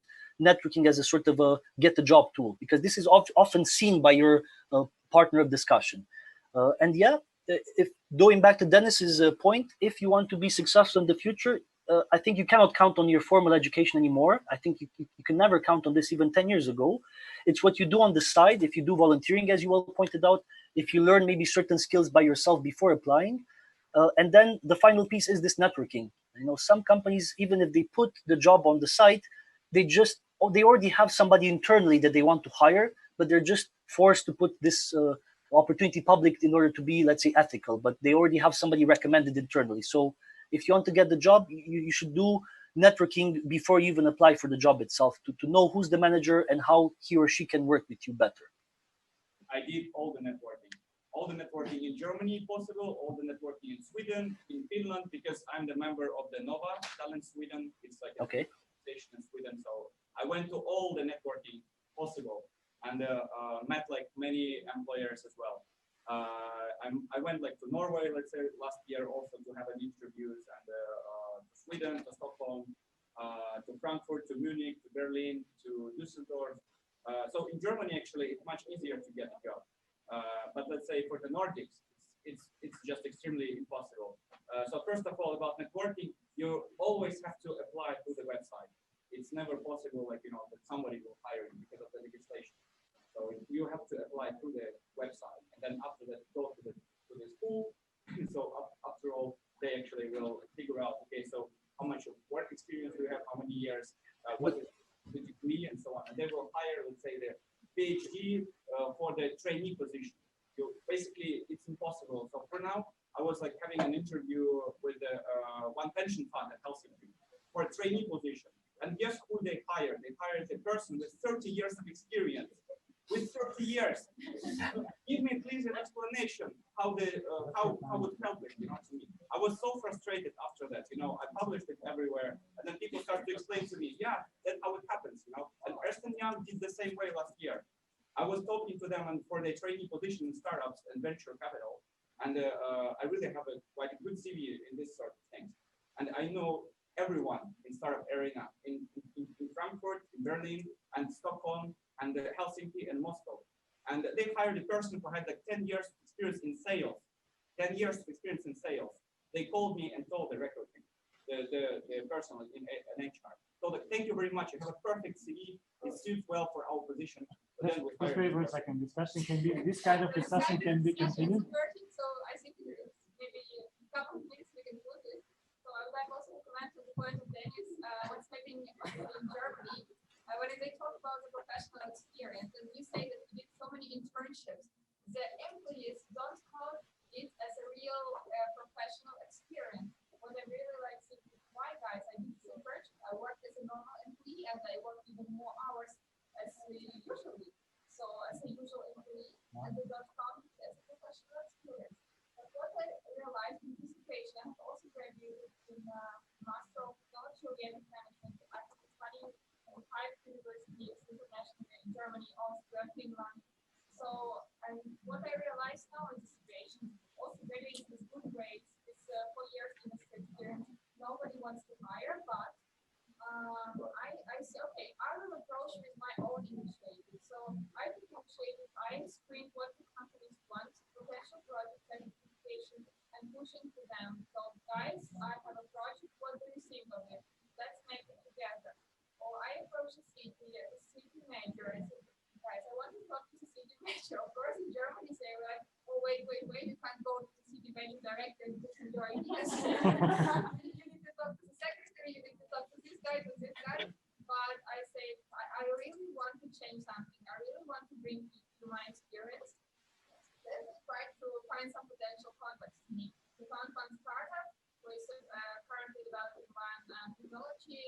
networking as a sort of a get a job tool, because this is often seen by your partner of discussion. And yeah, if going back to Dennis's point, if you want to be successful in the future, I think you cannot count on your formal education anymore. I think you can never count on this even 10 years ago. It's what you do on the side. If you do volunteering, as you well pointed out, if you learn maybe certain skills by yourself before applying. And then the final piece is this networking. Some companies, even if they put the job on the site, they already have somebody internally that they want to hire, but they're just forced to put this opportunity public in order to be, let's say, ethical, but they already have somebody recommended internally. So if you want to get the job, you should do networking before you even apply for the job itself, to know who's the manager and how he or she can work with you better. I did all the networking. All the networking in Germany possible, all the networking in Sweden, in Finland, because I'm the member of the Nova Talent Sweden. It's like a organization in Sweden. So I went to all the networking possible and met like many employers as well. I went like to Norway, let's say last year also to have an interviews, and to Sweden, to Stockholm, to Frankfurt, to Munich, to Berlin, to Düsseldorf. So in Germany, actually, it's much easier to get a job. But let's say for the Nordics, it's just extremely impossible. So first of all, about networking, you always have to apply through the website. It's never possible, like, that somebody will hire you because of the legislation. So you have to apply through the website, and then after that, go to the school. So after all, they actually will figure out, okay, so how much of work experience do you have, how many years, what is the degree, and so on. And they will hire, let's say, the PhD for the trainee position. Basically, it's impossible. So for now, I was like having an interview with one pension fund at Helsinki for a trainee position. And guess who they hired? They hired a person with 30 years of experience. With 30 years, give me please an explanation how would help it, to me. I was so frustrated after that. I published for the trainee position in startups and venture capital. And I really have quite a good CV in this sort of things. And I know everyone in startup arena in Frankfurt, in Berlin, and Stockholm, and Helsinki, and Moscow. And they hired a person who had like 10 years of experience in sales. 10 years of experience in sales. They called me and told the recruiting, the person in HR. So thank you very much. You have a perfect CV. It suits well for our position. Just wait for a second. Discussion can be, this kind of discussion can be continued. So I think maybe a couple of minutes we can do this. So I would like also to comment on the point of Dennis, what's happening in Germany. When they talk about the professional experience, and you say that you did so many internships, the employees don't count it as a real professional experience. What I really like to see, why guys, I did this internship, I worked as a normal employee, and I worked even more hours as usually. So as a usual employee, and they don't count it as a professional experience. But what I realized in this situation, I have also graduated in Master of Technology Organic Management. I have studied in 5 universities internationally in Germany, Austria, Finland. So what I realize now in this situation, also graduating with good grades, is 4 years in this experience. Nobody wants to hire, but I say, okay, I will approach with my own initiative. So I initiative, I screen what the companies want, potential projects and communication, and pushing to them. So guys, I have a project, what do you think of it? Let's make it together. Or I approach the city manager, and say, guys, I want to talk to the city manager. Of course, in Germany, say like, oh, wait, you can't go to the city manager directly and push your ideas. You need to talk to the secretary, you need to talk to this guy, to this guy. But I say, I really want to change something. I really want to bring to my experience. Then I try to find some potential contacts to me. We found one startup who is currently developing one technology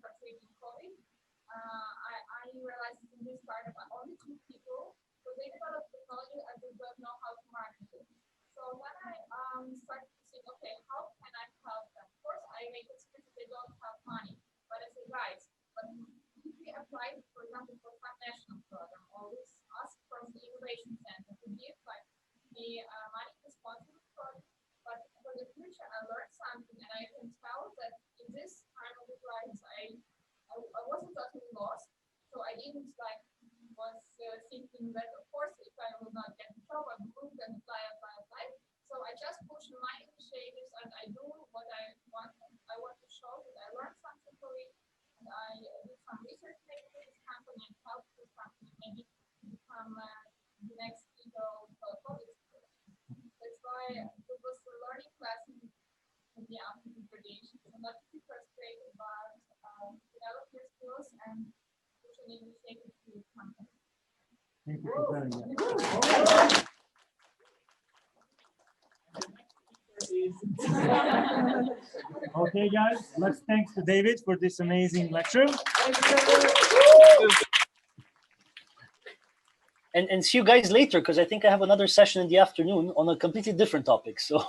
for treating COVID. I realized in this startup only 2 people, so they developed technology and they don't know how to market it. So when I started to think, okay, how can I help them? Of course, I make it clear that they don't have money, but I say, guys, but if we apply, for example, for some national program, or we ask from the innovation center to give like the money to sponsor the project, but for the future, I learned something, and I can tell that in this time of the lives, I wasn't totally lost, so I didn't like was thinking that of course if I will not get the job, I will move and apply. So I just push my initiatives and I do what I want. I want to show that I learned something for it, and I did some research maybe for this company and help this company maybe become the next people public. That's why it was a learning class in the afternoon graduation. So not to be frustrated, but develop your skills and push an initiative to your company. Thank you for sharing that. Okay, guys, let's thanks to David for this amazing lecture. And see you guys later, because I think I have another session in the afternoon on a completely different topic. So.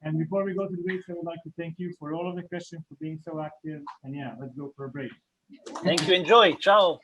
And before we go to the break, I would like to thank you for all of the questions, for being so active. And yeah, let's go for a break. Thank you. Enjoy. Ciao.